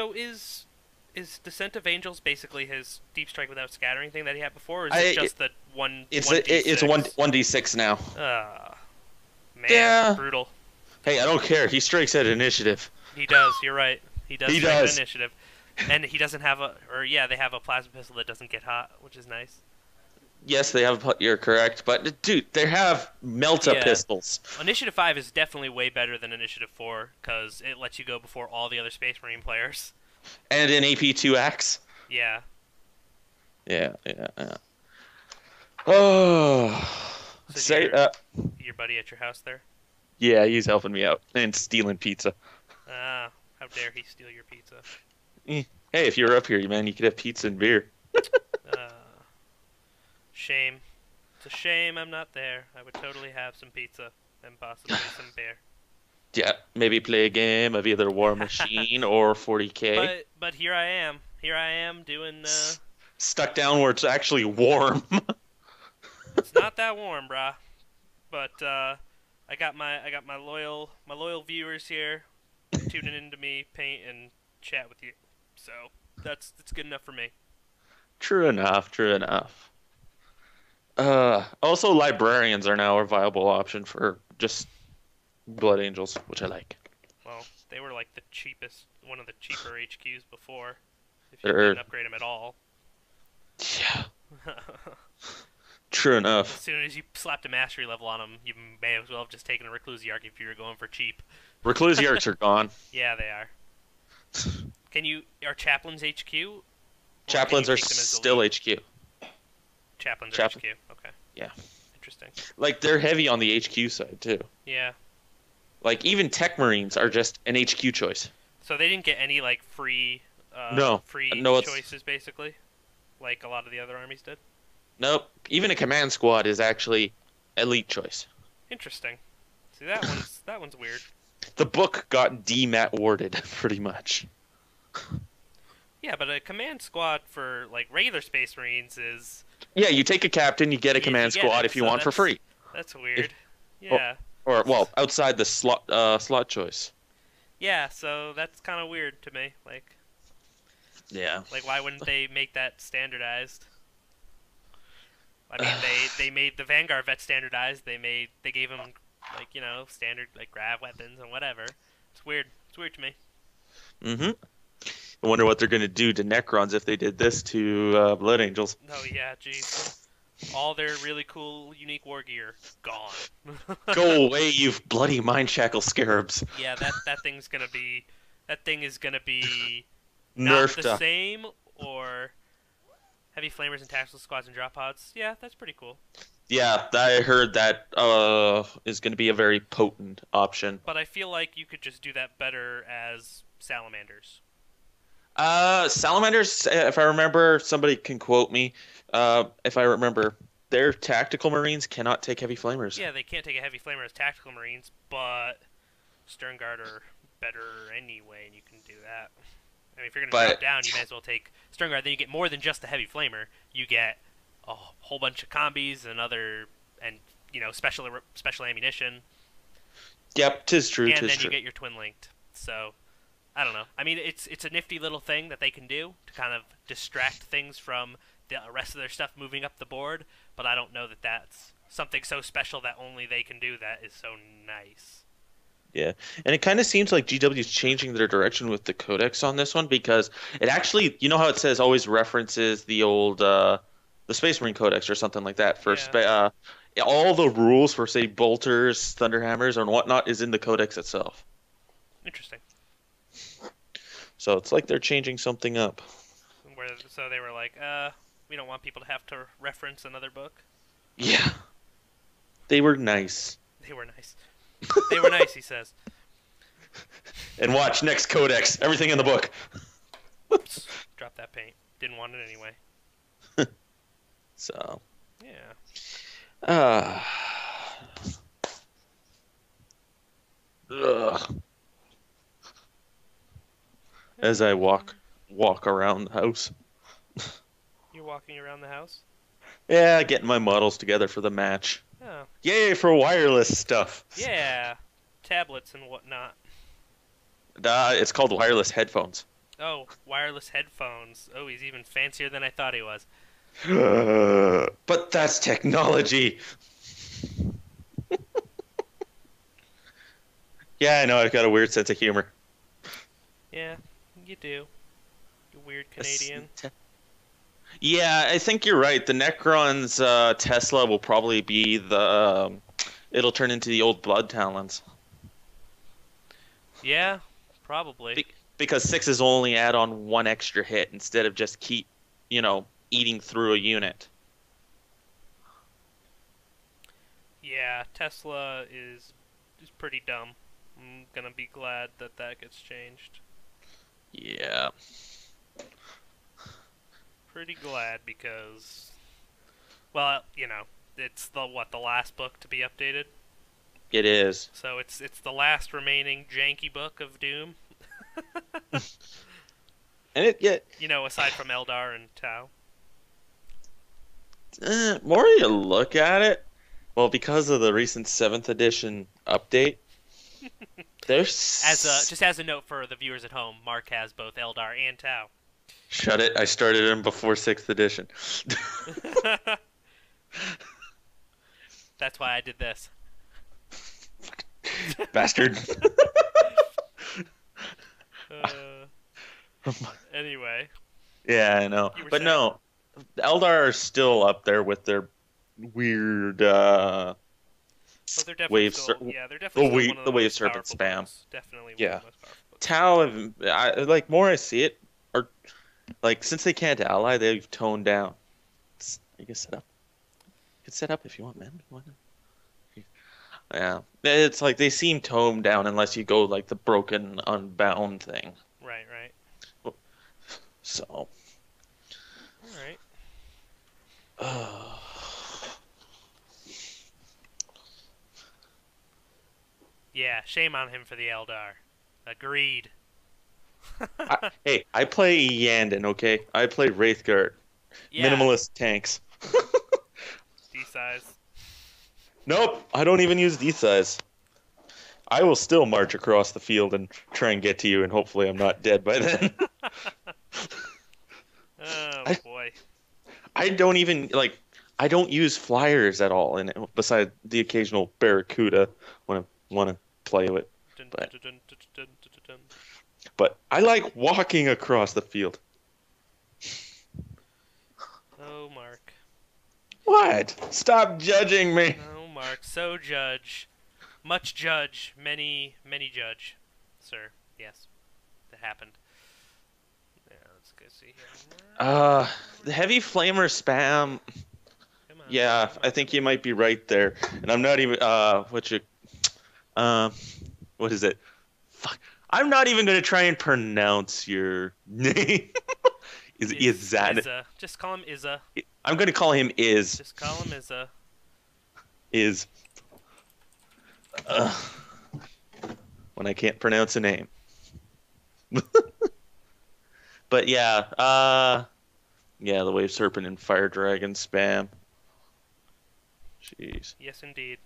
Speaker 1: Descent of Angels basically his Deep Strike without scattering thing that he had before, or is it just the 1d6?
Speaker 2: It's a 1d6 now.
Speaker 1: Man,
Speaker 2: yeah.
Speaker 1: Brutal.
Speaker 2: Hey, I don't care. He strikes at initiative.
Speaker 1: He does, you're right. He does strike at initiative. And he doesn't have they have a plasma pistol that doesn't get hot, which is nice.
Speaker 2: Yes, they have. You're correct, but dude, they have melta pistols.
Speaker 1: Initiative 5 is definitely way better than Initiative 4 because it lets you go before all the other Space Marine players.
Speaker 2: And an AP2 axe.
Speaker 1: Yeah.
Speaker 2: Yeah. Oh.
Speaker 1: So your buddy at your house there?
Speaker 2: Yeah, he's helping me out and stealing pizza.
Speaker 1: How dare he steal your pizza?
Speaker 2: Hey, if you're up here, man, you could have pizza and beer.
Speaker 1: Shame. It's a shame I'm not there. I would totally have some pizza and possibly some beer.
Speaker 2: Yeah, maybe play a game of either War Machine or 40K.
Speaker 1: But here I am. Here I am doing.
Speaker 2: Stuck down where it's actually warm.
Speaker 1: It's not that warm, brah. But I got my loyal viewers here tuning into me paint and chat with you. So that's good enough for me.
Speaker 2: True enough. True enough. Also, librarians are now a viable option for just Blood Angels, which I like.
Speaker 1: Well, they were like one of the cheaper HQs before, if you
Speaker 2: They're-
Speaker 1: didn't upgrade them at all.
Speaker 2: Yeah, true
Speaker 1: As
Speaker 2: enough.
Speaker 1: soon as you slapped a mastery level on them, you may as well have just taken a Reclusiarch if you were going for cheap.
Speaker 2: Reclusiarchs are gone.
Speaker 1: Yeah, they are. Are Chaplains HQ? Or
Speaker 2: Chaplains
Speaker 1: can
Speaker 2: are
Speaker 1: you take them as the
Speaker 2: still
Speaker 1: lead?
Speaker 2: HQ.
Speaker 1: Chaplains are
Speaker 2: Chaplain.
Speaker 1: HQ. Okay.
Speaker 2: Yeah.
Speaker 1: Interesting.
Speaker 2: Like, they're heavy on the HQ side, too.
Speaker 1: Yeah.
Speaker 2: Like, even Tech Marines are just an HQ choice.
Speaker 1: So they didn't get any like free
Speaker 2: No.
Speaker 1: free
Speaker 2: No, it's-
Speaker 1: choices basically, like a lot of the other armies did.
Speaker 2: Nope. Even a command squad is actually elite choice.
Speaker 1: Interesting. See that one's weird.
Speaker 2: The book got demat warded, pretty much.
Speaker 1: Yeah, but a command squad for like regular Space Marines is
Speaker 2: Yeah, you take a captain, you get a
Speaker 1: You
Speaker 2: command
Speaker 1: get
Speaker 2: squad
Speaker 1: it,
Speaker 2: if you
Speaker 1: so
Speaker 2: want for
Speaker 1: that's-
Speaker 2: free.
Speaker 1: that's weird. Yeah.
Speaker 2: Or, well, outside the slot choice.
Speaker 1: Yeah, so that's kind of weird to me. Like
Speaker 2: Yeah.
Speaker 1: why wouldn't they make that standardized? I mean, they made the Vanguard vet standardized. They gave them like standard like grav weapons and whatever. It's weird. It's weird to me.
Speaker 2: Mm-hmm. I wonder what they're going to do to Necrons if they did this to Blood Angels.
Speaker 1: Oh yeah, jeez. All their really cool, unique war gear gone.
Speaker 2: Go away, you bloody mind shackle scarabs.
Speaker 1: Yeah, that thing is gonna be not
Speaker 2: Nerfed
Speaker 1: the
Speaker 2: up.
Speaker 1: same, or heavy flamers and tactical squads and drop pods. Yeah, that's pretty cool.
Speaker 2: Yeah, I heard that is going to be a very potent option.
Speaker 1: But I feel like you could just do that better as salamanders.
Speaker 2: Salamanders, if I remember, somebody can quote me. If I remember, their tactical marines cannot take heavy flamers.
Speaker 1: Yeah, they can't take a heavy flamer as tactical marines, but Stern Guard are better anyway, and you can do that. I mean, if you're going to drop down, you may as well take Stern Guard. Then you get more than just the heavy flamer. You get a whole bunch of combis and special ammunition.
Speaker 2: Yep, 'tis true,
Speaker 1: And
Speaker 2: 'tis
Speaker 1: then
Speaker 2: true.
Speaker 1: you get your twin linked. So I don't know. I mean, it's a nifty little thing that they can do to kind of distract things from the rest of their stuff moving up the board. But I don't know that that's something so special that only they can do that is so nice.
Speaker 2: Yeah, and it kind of seems like GW is changing their direction with the codex on this one because it actually, you know how it says always references the old the Space Marine Codex or something like that for all the rules for say bolters, thunderhammers, and whatnot is in the codex itself.
Speaker 1: Interesting.
Speaker 2: So it's like they're changing something up.
Speaker 1: So they were like, we don't want people to have to reference another book.
Speaker 2: Yeah, they were nice.
Speaker 1: They were nice. They were nice, he says.
Speaker 2: And watch next codex, everything in the book.
Speaker 1: Whoops. Drop that paint. Didn't want it anyway.
Speaker 2: So.
Speaker 1: Yeah.
Speaker 2: Ugh. As I walk around the house.
Speaker 1: You're walking around the house?
Speaker 2: Yeah, getting my models together for the match.
Speaker 1: Oh.
Speaker 2: Yay for wireless stuff.
Speaker 1: Yeah. Tablets and whatnot.
Speaker 2: It's called wireless headphones.
Speaker 1: Oh, wireless headphones. Oh, he's even fancier than I thought he was.
Speaker 2: But that's technology. Yeah, I know, I've got a weird sense of humor.
Speaker 1: Yeah, you do. You weird Canadian.
Speaker 2: Yeah, I think you're right. The Necron's Tesla will probably be the... it'll turn into the old Blood Talons.
Speaker 1: Yeah, probably.
Speaker 2: Because 6s only add on one extra hit instead of just keep, eating through a unit.
Speaker 1: Yeah, Tesla is pretty dumb. I'm gonna be glad that gets changed.
Speaker 2: Yeah.
Speaker 1: Pretty glad because, well, it's the last book to be updated.
Speaker 2: It is.
Speaker 1: So it's the last remaining janky book of Doom.
Speaker 2: And
Speaker 1: Aside from Eldar and Tau.
Speaker 2: More you look at it, well, because of the recent 7th edition update, There's
Speaker 1: As a note for the viewers at home, Mark has both Eldar and Tau.
Speaker 2: Shut it! I started him before 6th edition.
Speaker 1: That's why I did this.
Speaker 2: Bastard.
Speaker 1: Anyway.
Speaker 2: Yeah, I know.
Speaker 1: You were
Speaker 2: But
Speaker 1: saying?
Speaker 2: no, the Eldar are still up there with their weird
Speaker 1: Oh, they're definitely
Speaker 2: wave
Speaker 1: still,
Speaker 2: ser-
Speaker 1: yeah, they're definitely still one of the
Speaker 2: the wave
Speaker 1: most
Speaker 2: serpent
Speaker 1: powerful
Speaker 2: spam.
Speaker 1: books. Definitely one
Speaker 2: Yeah.
Speaker 1: of the most powerful books.
Speaker 2: Tau, like more I see it, or like since they can't ally, they've toned down. You can set up. You can set up if you want, man. Why not? Yeah, it's like they seem toned down unless you go like the broken unbound thing.
Speaker 1: Right.
Speaker 2: So.
Speaker 1: All right. Yeah, shame on him for the Eldar. Agreed.
Speaker 2: Hey, I play Yandon, okay? I play Wraithguard.
Speaker 1: Yeah,
Speaker 2: Minimalist tanks.
Speaker 1: D-size.
Speaker 2: Nope, I don't even use D-size. I will still march across the field and try and get to you, and hopefully I'm not dead by then.
Speaker 1: Oh, boy.
Speaker 2: I don't even, I don't use flyers at all, and besides the occasional Barracuda when I want to play with.
Speaker 1: Dun,
Speaker 2: But-
Speaker 1: dun, dun, dun, dun, dun, dun, dun.
Speaker 2: But I like walking across the field.
Speaker 1: Oh, Mark.
Speaker 2: What? Stop judging me.
Speaker 1: Oh, Mark. So judge. Much judge. Many judge. Sir. Yes. That happened. Yeah, let's go see here.
Speaker 2: The heavy flamer spam.
Speaker 1: Come on.
Speaker 2: Yeah,
Speaker 1: come on.
Speaker 2: I think you might be right there. And I'm not even what is it? Fuck. I'm not even going to try and pronounce your name. Is that
Speaker 1: Izza. Just call him Izza.
Speaker 2: I'm going to call him Is.
Speaker 1: Just call him Izza.
Speaker 2: Is when I can't pronounce a name. But yeah, the Wave Serpent and Fire Dragon spam. Jeez.
Speaker 1: Yes, indeed.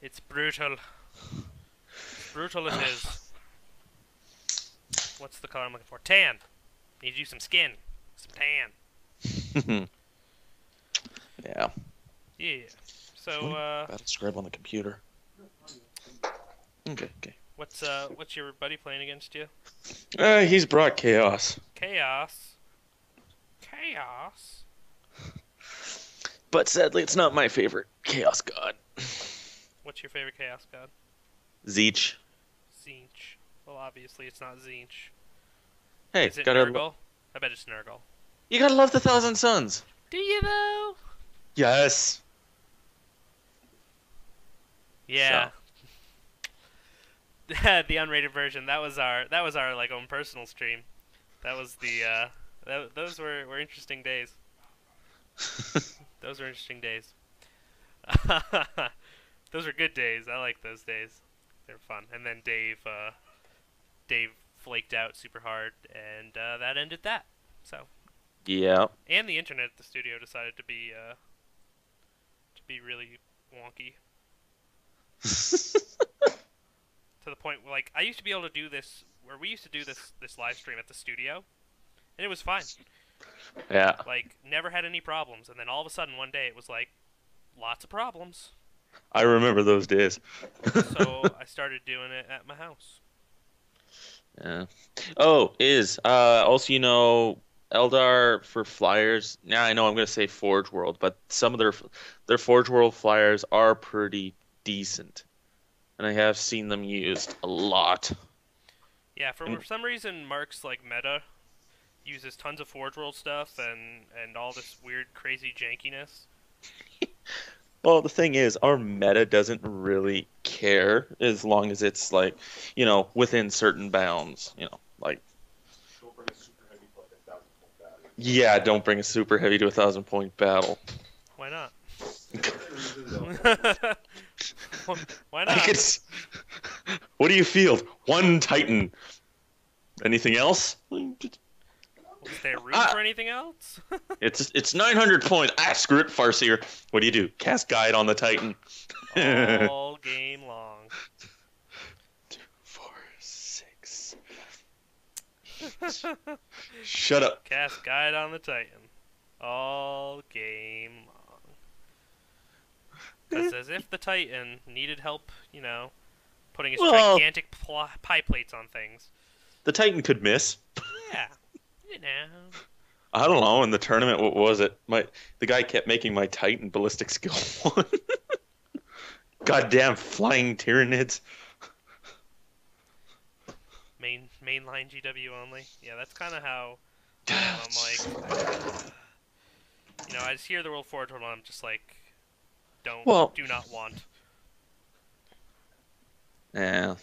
Speaker 1: It's brutal. Brutal it is. What's the color I'm looking for? Tan. Need you some skin. Some tan.
Speaker 2: Yeah.
Speaker 1: Yeah. So,
Speaker 2: Battle scribe on the computer. Okay.
Speaker 1: what's your buddy playing against you?
Speaker 2: He's brought chaos.
Speaker 1: Chaos.
Speaker 2: But sadly, it's not my favorite chaos god.
Speaker 1: What's your favorite chaos god?
Speaker 2: Zeech.
Speaker 1: Zinch. Well, obviously it's not Zinch.
Speaker 2: Hey,
Speaker 1: Is it Nurgle? I bet it's Nurgle.
Speaker 2: you gotta love the Thousand Suns.
Speaker 1: Do you though?
Speaker 2: Yes.
Speaker 1: Yeah. The unrated version. That was our like own personal stream. That was the those were interesting days. Those were interesting days. Those were good days. I like those days. They were fun. And then Dave flaked out super hard, and that ended that. So.
Speaker 2: Yeah.
Speaker 1: And the internet at the studio decided to be really wonky. To the point where, like, I used to be able to do this, where we used to do this live stream at the studio, and it was fine.
Speaker 2: Yeah.
Speaker 1: Like, never had any problems, and then all of a sudden one day it was like, lots of problems.
Speaker 2: I remember those days.
Speaker 1: So I started doing it at my house.
Speaker 2: Yeah. Oh, also Eldar for flyers. Now I know I'm gonna say Forge World, but some of their Forge World flyers are pretty decent, and I have seen them used a lot.
Speaker 1: Yeah, for some reason Mark's like meta uses tons of Forge World stuff and all this weird crazy jankiness.
Speaker 2: Well, the thing is, our meta doesn't really care as long as it's like, within certain bounds. Like,
Speaker 3: Don't bring a super heavy to like 1,000-point battle.
Speaker 2: yeah, don't bring a super heavy to 1,000-point battle.
Speaker 1: Why not?
Speaker 3: Usually
Speaker 1: Why
Speaker 2: Like
Speaker 1: not?
Speaker 2: it's, what do you field? One Titan. Anything else?
Speaker 1: Is there room
Speaker 2: Ah.
Speaker 1: for anything else?
Speaker 2: It's 900 points. Screw it, Farseer. What do? Cast Guide on the Titan.
Speaker 1: All game long.
Speaker 2: Shut up.
Speaker 1: Cast Guide on the Titan. All game long. Because as if the Titan needed help, putting his
Speaker 2: Well,
Speaker 1: gigantic pie plates on things.
Speaker 2: the Titan could miss.
Speaker 1: Yeah,
Speaker 2: I don't know. In the tournament, what was it? The guy kept making my Titan ballistic skill 1. Goddamn flying Tyranids.
Speaker 1: Mainline GW only. Yeah, that's kind of how I'm like, I just hear the World 4 tournament, I'm just like, do not want.
Speaker 2: Yeah.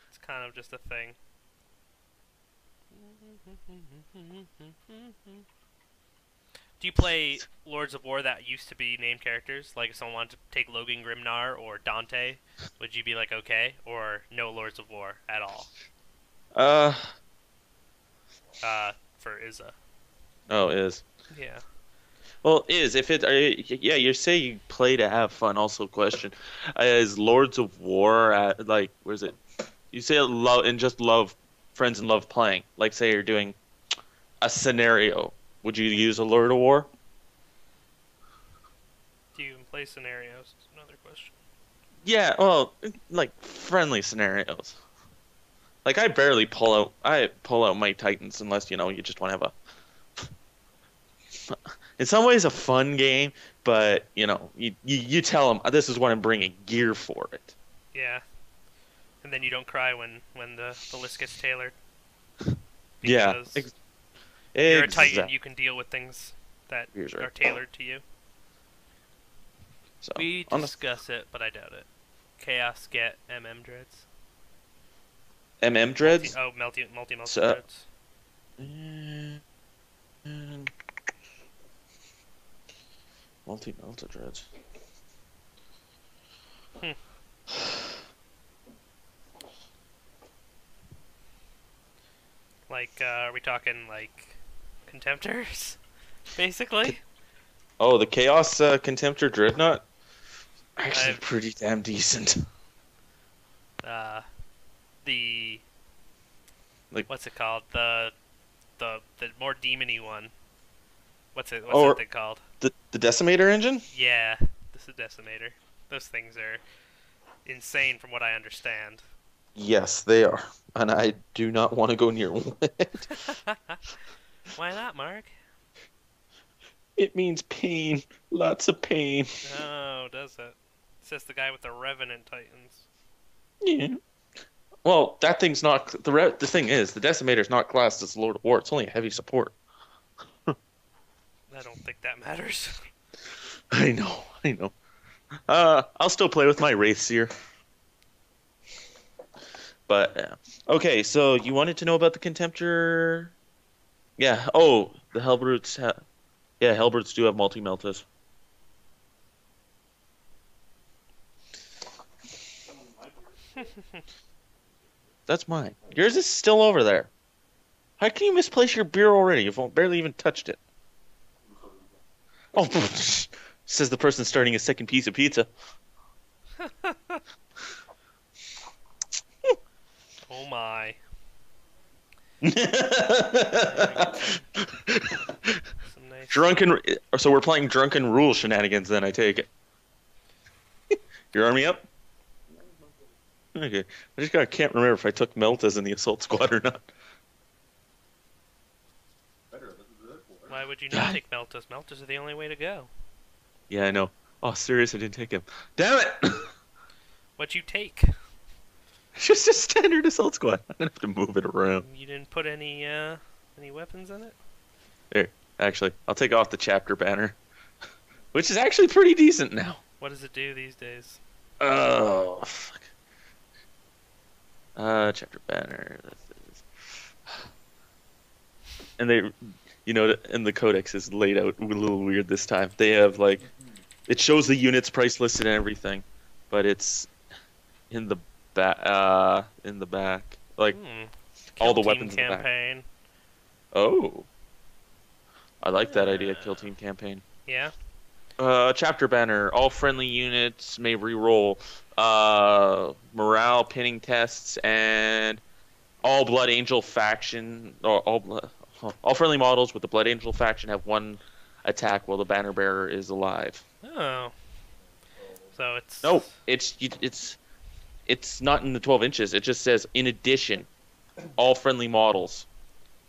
Speaker 1: It's kind of just a thing. Do you play Lords of War that used to be named characters? Like if someone wanted to take Logan Grimnar or Dante, would you be like okay? Or no Lords of War at all? For Izza.
Speaker 2: Oh, is.
Speaker 1: Yeah.
Speaker 2: Well, if it, yeah, you say you play to have fun. Also, question is Lords of War like where's it? You say love and just love friends and love playing. Like say you're doing a scenario. Would you use a Lord of War?
Speaker 1: Do you even play scenarios? Is another question.
Speaker 2: Yeah, well, like friendly scenarios. Like I barely pull out my Titans unless you just want to have in some ways a fun game, but you tell them this is what I'm bringing gear for it.
Speaker 1: Yeah, and then you don't cry when the list gets tailored.
Speaker 2: Yeah,
Speaker 1: you're a Titan, you can deal with things that are tailored to you.
Speaker 2: So,
Speaker 1: we discuss it, but I doubt it. Chaos get Dreads.
Speaker 2: Dreads?
Speaker 1: Multi Dreads.
Speaker 2: Multi Dreads.
Speaker 1: Like, are we talking like Contemptors, basically?
Speaker 2: Oh, the Chaos Contemptor Dreadnought? Actually, pretty damn decent.
Speaker 1: What's it called? The more demony one. What's that thing called?
Speaker 2: The Decimator engine?
Speaker 1: Yeah, this is Decimator. Those things are insane from what I understand.
Speaker 2: Yes, they are. And I do not want to go near one.
Speaker 1: Why not, Mark?
Speaker 2: It means pain. Lots of pain.
Speaker 1: Oh, does it? It's just the guy with the Revenant Titans.
Speaker 2: Yeah. Well, that thing's not... The thing is, the Decimator's not classed as Lord of War. It's only a heavy support.
Speaker 1: I don't think that matters.
Speaker 2: I know. I'll still play with my Wraithseer. But, okay, so you wanted to know about the Contemptor? Yeah, the Hellbrutes Hellbrutes do have multi-meltas. That's mine. Yours is still over there. How can you misplace your beer already? You've barely even touched it. Oh, says the person starting a second piece of pizza.
Speaker 1: Oh my.
Speaker 2: So we're playing drunken rule shenanigans then, I take it. Your army up? Okay. Can't remember if I took Meltas in the assault squad or not.
Speaker 1: Why would you not take Meltas? Meltas are the only way to go.
Speaker 2: Yeah, I know. Oh, serious, I didn't take him. Damn it!
Speaker 1: What'd you take?
Speaker 2: Just a standard assault squad. I'm gonna have to move it around.
Speaker 1: You didn't put any weapons in it?
Speaker 2: Here, actually, I'll take off the chapter banner. Which is actually pretty decent now.
Speaker 1: What does it do these days?
Speaker 2: Oh, fuck. Chapter banner. And they, and the codex is laid out a little weird this time. They have, it shows the units price listed and everything, but it's in the back, all the weapons in the back. Oh. I like that idea, kill team campaign.
Speaker 1: Yeah.
Speaker 2: Chapter banner. All friendly units may reroll morale pinning tests, and all Blood Angel faction, or all friendly models with the Blood Angel faction have one attack while the banner bearer is alive.
Speaker 1: Oh. So it's...
Speaker 2: No, it's not in the 12 inches. It just says, in addition, all friendly models.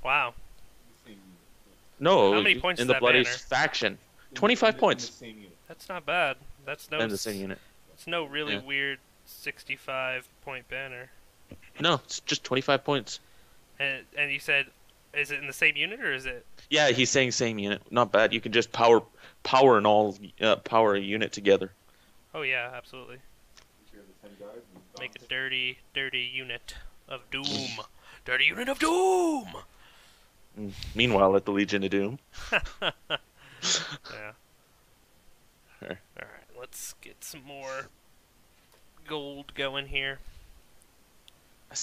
Speaker 1: Wow.
Speaker 2: No,
Speaker 1: How many points
Speaker 2: in
Speaker 1: is
Speaker 2: the
Speaker 1: that
Speaker 2: Blood
Speaker 1: banner?
Speaker 2: Angel faction. 25 points.
Speaker 3: In the same unit.
Speaker 1: That's not bad. That's no...
Speaker 2: In the same unit.
Speaker 1: It's no really
Speaker 2: Yeah.
Speaker 1: weird 65-point banner.
Speaker 2: No, it's just 25 points.
Speaker 1: And you said, is it in the same unit or is it...
Speaker 2: Yeah, he's saying same unit. Not bad. You can just power a unit together.
Speaker 1: Oh yeah, absolutely.
Speaker 3: Share the 10 guys and
Speaker 1: Make a dirty unit of doom. Dirty unit of doom!
Speaker 2: Meanwhile, at the Legion of Doom.
Speaker 1: Yeah.
Speaker 2: Alright.
Speaker 1: Alright, let's get some more gold going here.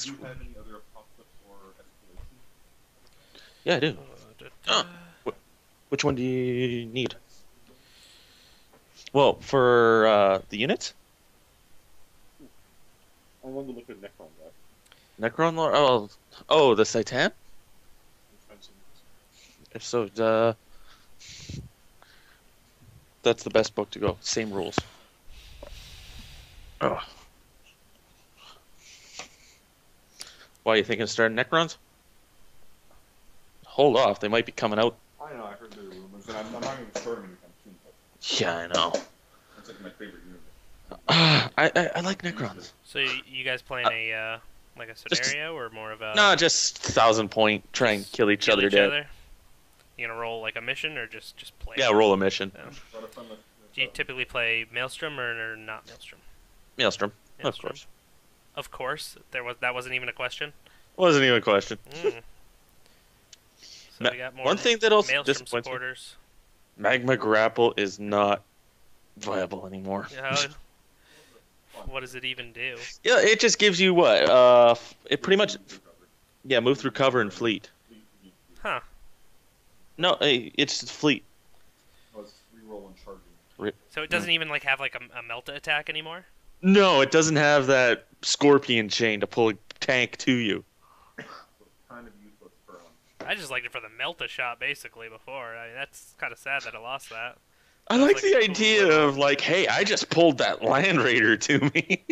Speaker 3: Do you have any other apocalypse or escalation?
Speaker 2: Yeah, I do.
Speaker 1: Da-da.
Speaker 2: Which one do you need? Well, for the units?
Speaker 3: I wanted to look at Necron guy.
Speaker 2: Necron Lord? Oh, the Satan? If so, that's the best book to go. Same rules. Oh. Why, you thinking of starting Necrons? Hold off, they might be coming out.
Speaker 3: I know, I heard there were rumors, and I'm not going to start them anytime soon, but
Speaker 2: Yeah, I know.
Speaker 3: it's like my favorite unit.
Speaker 2: I like Necrons.
Speaker 1: So you guys playing a like a
Speaker 2: Just-
Speaker 1: scenario or more of a
Speaker 2: No, just 1,000 point, try and kill each other dead.
Speaker 1: You gonna roll like a mission or just play?
Speaker 2: Yeah, roll a mission.
Speaker 1: Yeah.
Speaker 3: But if I'm a-
Speaker 1: Do you typically play Maelstrom or not Maelstrom?
Speaker 2: Maelstrom, of
Speaker 1: Maelstrom?
Speaker 2: course.
Speaker 1: Of course. That wasn't even a question.
Speaker 2: Wasn't even a question.
Speaker 1: Mm. So we got more
Speaker 2: One thing that also
Speaker 1: Maelstrom
Speaker 2: disappoints me,
Speaker 1: supporters.
Speaker 2: Magma Grapple is not viable anymore.
Speaker 1: How, what does it even do?
Speaker 2: Yeah, it just gives you what? It pretty much, yeah, move through cover and fleet.
Speaker 1: Huh.
Speaker 2: No, it's fleet.
Speaker 3: I was reroll and charging.
Speaker 1: So it doesn't even like have like a Melta attack anymore?
Speaker 2: No, it doesn't have that scorpion chain to pull a tank to you.
Speaker 3: So it's kind of useless for
Speaker 1: I just liked it for the Melta shot basically before. I mean, that's kind of sad that I lost that.
Speaker 2: I like
Speaker 1: like
Speaker 2: the
Speaker 1: a cool
Speaker 2: idea
Speaker 1: little-
Speaker 2: of like, hey, I just pulled that Land Raider to me.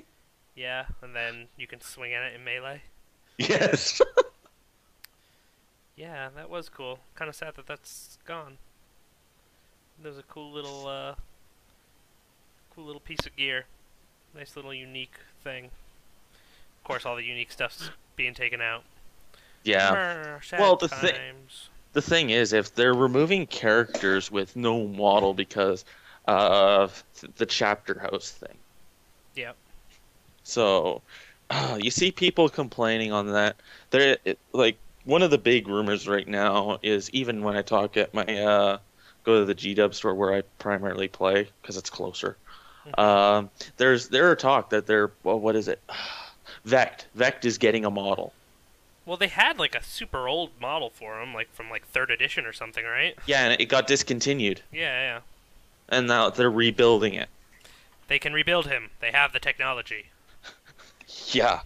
Speaker 1: Yeah, and then you can swing at it in melee.
Speaker 2: Yes.
Speaker 1: Yeah, that was cool. Kind of sad that that's gone. There's a cool little piece of gear. Nice little unique thing. Of course, all the unique stuff's being taken out.
Speaker 2: Yeah.
Speaker 1: Brr,
Speaker 2: Well,
Speaker 1: sad
Speaker 2: the
Speaker 1: times.
Speaker 2: The thing is, if they're removing characters with no model because of the chapter house thing.
Speaker 1: Yep.
Speaker 2: So, you see people complaining on that. Like, one of the big rumors right now is, even when I talk at my go to the G-Dub store where I primarily play because it's closer. There are talk that what is it? Vect is getting a model.
Speaker 1: Well, they had like a super old model for him, like from like 3rd edition or something, right?
Speaker 2: Yeah, and it got discontinued,
Speaker 1: Yeah.
Speaker 2: and now they're rebuilding it.
Speaker 1: They can rebuild him. They have the technology.
Speaker 2: Yeah,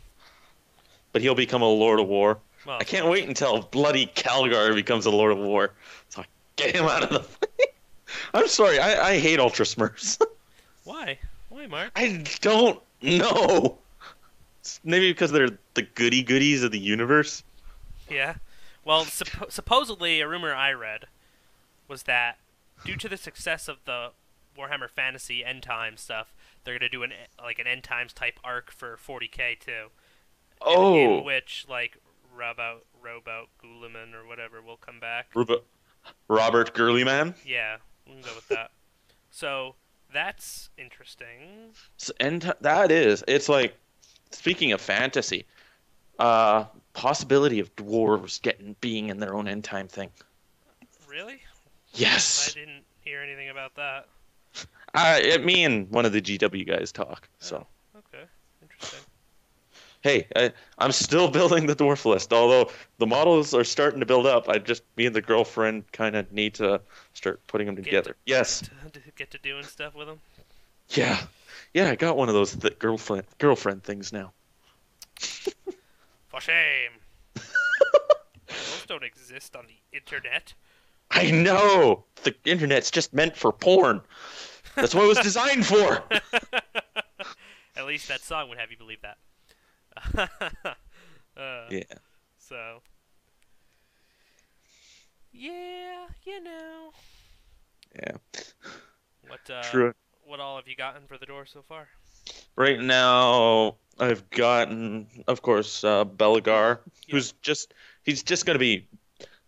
Speaker 2: but he'll become a Lord of War.
Speaker 1: Well,
Speaker 2: I can't wait until bloody Calgar becomes a Lord of War. So get him out of the. I'm sorry, I hate Ultra Smurfs.
Speaker 1: Why? Why, Mark?
Speaker 2: I don't know. Maybe because they're the goodies of the universe.
Speaker 1: Yeah. Well, supposedly a rumor I read was that due to the success of the Warhammer Fantasy End Time stuff, they're gonna do an End Times type arc for 40k too. In which like Robout Guliman or whatever will come back.
Speaker 2: Robert Gurleyman.
Speaker 1: Yeah, we can go with that. So that's interesting.
Speaker 2: That is. It's like, speaking of fantasy, possibility of dwarves being in their own end time thing.
Speaker 1: Really?
Speaker 2: Yes.
Speaker 1: I didn't hear anything about that.
Speaker 2: Me and one of the GW guys talk. So.
Speaker 1: Okay, interesting.
Speaker 2: Hey, I'm still building the dwarf list. Although the models are starting to build up, me and the girlfriend kind of need to start putting them together. Yes.
Speaker 1: Get to doing stuff with them.
Speaker 2: Yeah. I got one of those girlfriend things now.
Speaker 1: For shame. don't exist on the internet.
Speaker 2: I know! The internet's just meant for porn. That's what it was designed for!
Speaker 1: At least that song would have you believe that.
Speaker 2: Yeah.
Speaker 1: So. Yeah, you know.
Speaker 2: Yeah.
Speaker 1: True. What all have you gotten for the door so far?
Speaker 2: Right now, I've gotten, of course, Belagar, who's he's just going to be,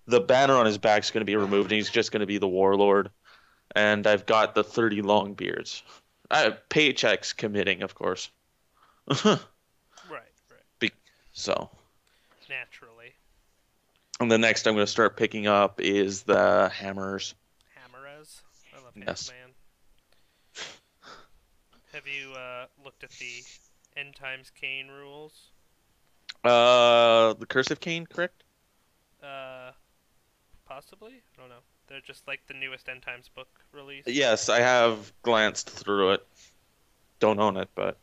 Speaker 2: the banner on his back's going to be removed, and he's just going to be the warlord. And I've got the 30 Longbeards. Paychecks committing, of course.
Speaker 1: Right.
Speaker 2: So.
Speaker 1: Naturally.
Speaker 2: And the next I'm going to start picking up is the hammers.
Speaker 1: Hammerers? I love
Speaker 2: Yes.
Speaker 1: hammers, man. Have you looked at the End Times Kane rules?
Speaker 2: The Cursive Cane, correct?
Speaker 1: Possibly? I don't know. They're just like the newest End Times book release.
Speaker 2: Yes, I have glanced through it. Don't own it, but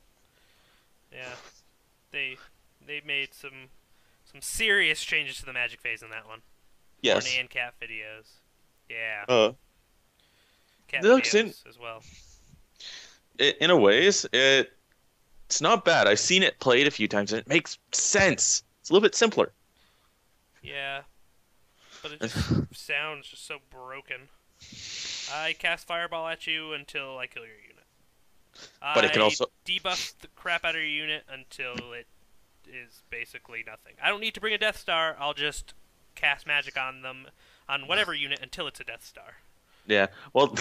Speaker 1: Yeah. They made some serious changes to the magic phase in that one.
Speaker 2: yes.
Speaker 1: Horny and cat videos. Yeah. Cat
Speaker 2: it looks
Speaker 1: videos as well.
Speaker 2: in a ways, it's not bad. I've seen it played a few times, and it makes sense. It's a little bit simpler.
Speaker 1: Yeah. But it just sounds just so broken. I cast Fireball at you until I kill your unit.
Speaker 2: But it can also
Speaker 1: debuff the crap out of your unit until it is basically nothing. I don't need to bring a Death Star. I'll just cast magic on them, on whatever unit, until it's a Death Star.
Speaker 2: Yeah. Well,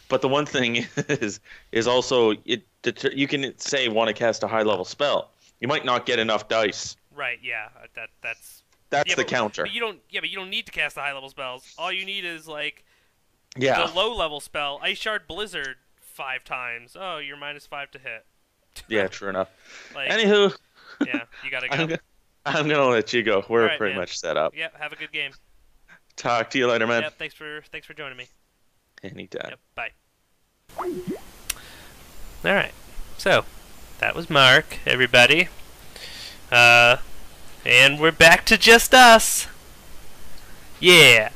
Speaker 2: but the one thing is also you can say want to cast a high level spell. You might not get enough dice.
Speaker 1: Right. Yeah. That's
Speaker 2: the counter.
Speaker 1: But you don't. Yeah, but you don't need to cast the high level spells. All you need is like
Speaker 2: the
Speaker 1: low level spell, Ice Shard Blizzard 5 times. Oh, you're -5 to hit.
Speaker 2: Yeah, true enough.
Speaker 1: Like,
Speaker 2: anywho,
Speaker 1: yeah, you gotta go.
Speaker 2: I'm gonna let you go. We're
Speaker 1: right,
Speaker 2: pretty
Speaker 1: man.
Speaker 2: much set up.
Speaker 1: Yeah, have a good game.
Speaker 2: Talk to you later, man.
Speaker 1: Yeah, thanks for joining me.
Speaker 2: Anytime.
Speaker 1: Yep, bye. Alright, so, that was Mark, everybody. And we're back to just us. Yeah.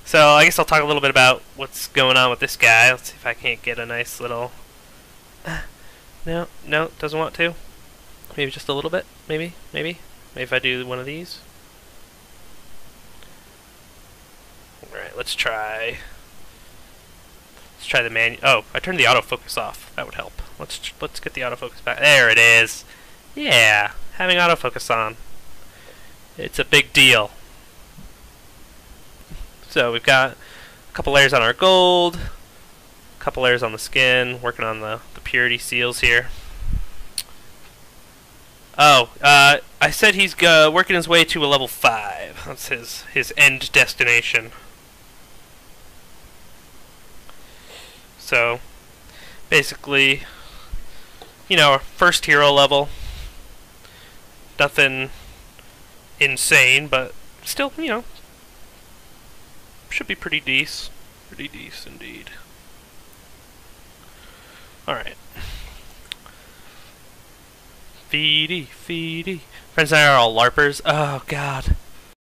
Speaker 1: So, I guess I'll talk a little bit about what's going on with this guy. Let's see if I can't get a nice little... No, doesn't want to. Maybe just a little bit, maybe. Maybe if I do one of these. Alright, let's try the menu. Oh, I turned the autofocus off. That would help. Let's get the autofocus back. There it is. Yeah, having autofocus on. It's a big deal. So we've got a couple layers on our gold, a couple layers on the skin, working on the purity seals here. Oh, I said he's working his way to a level 5. That's his end destination. So, basically, you know, first hero level. Nothing insane, but still, you know, should be pretty decent. Pretty decent indeed. Alright. Feedy. Friends and I are all LARPers. Oh, God.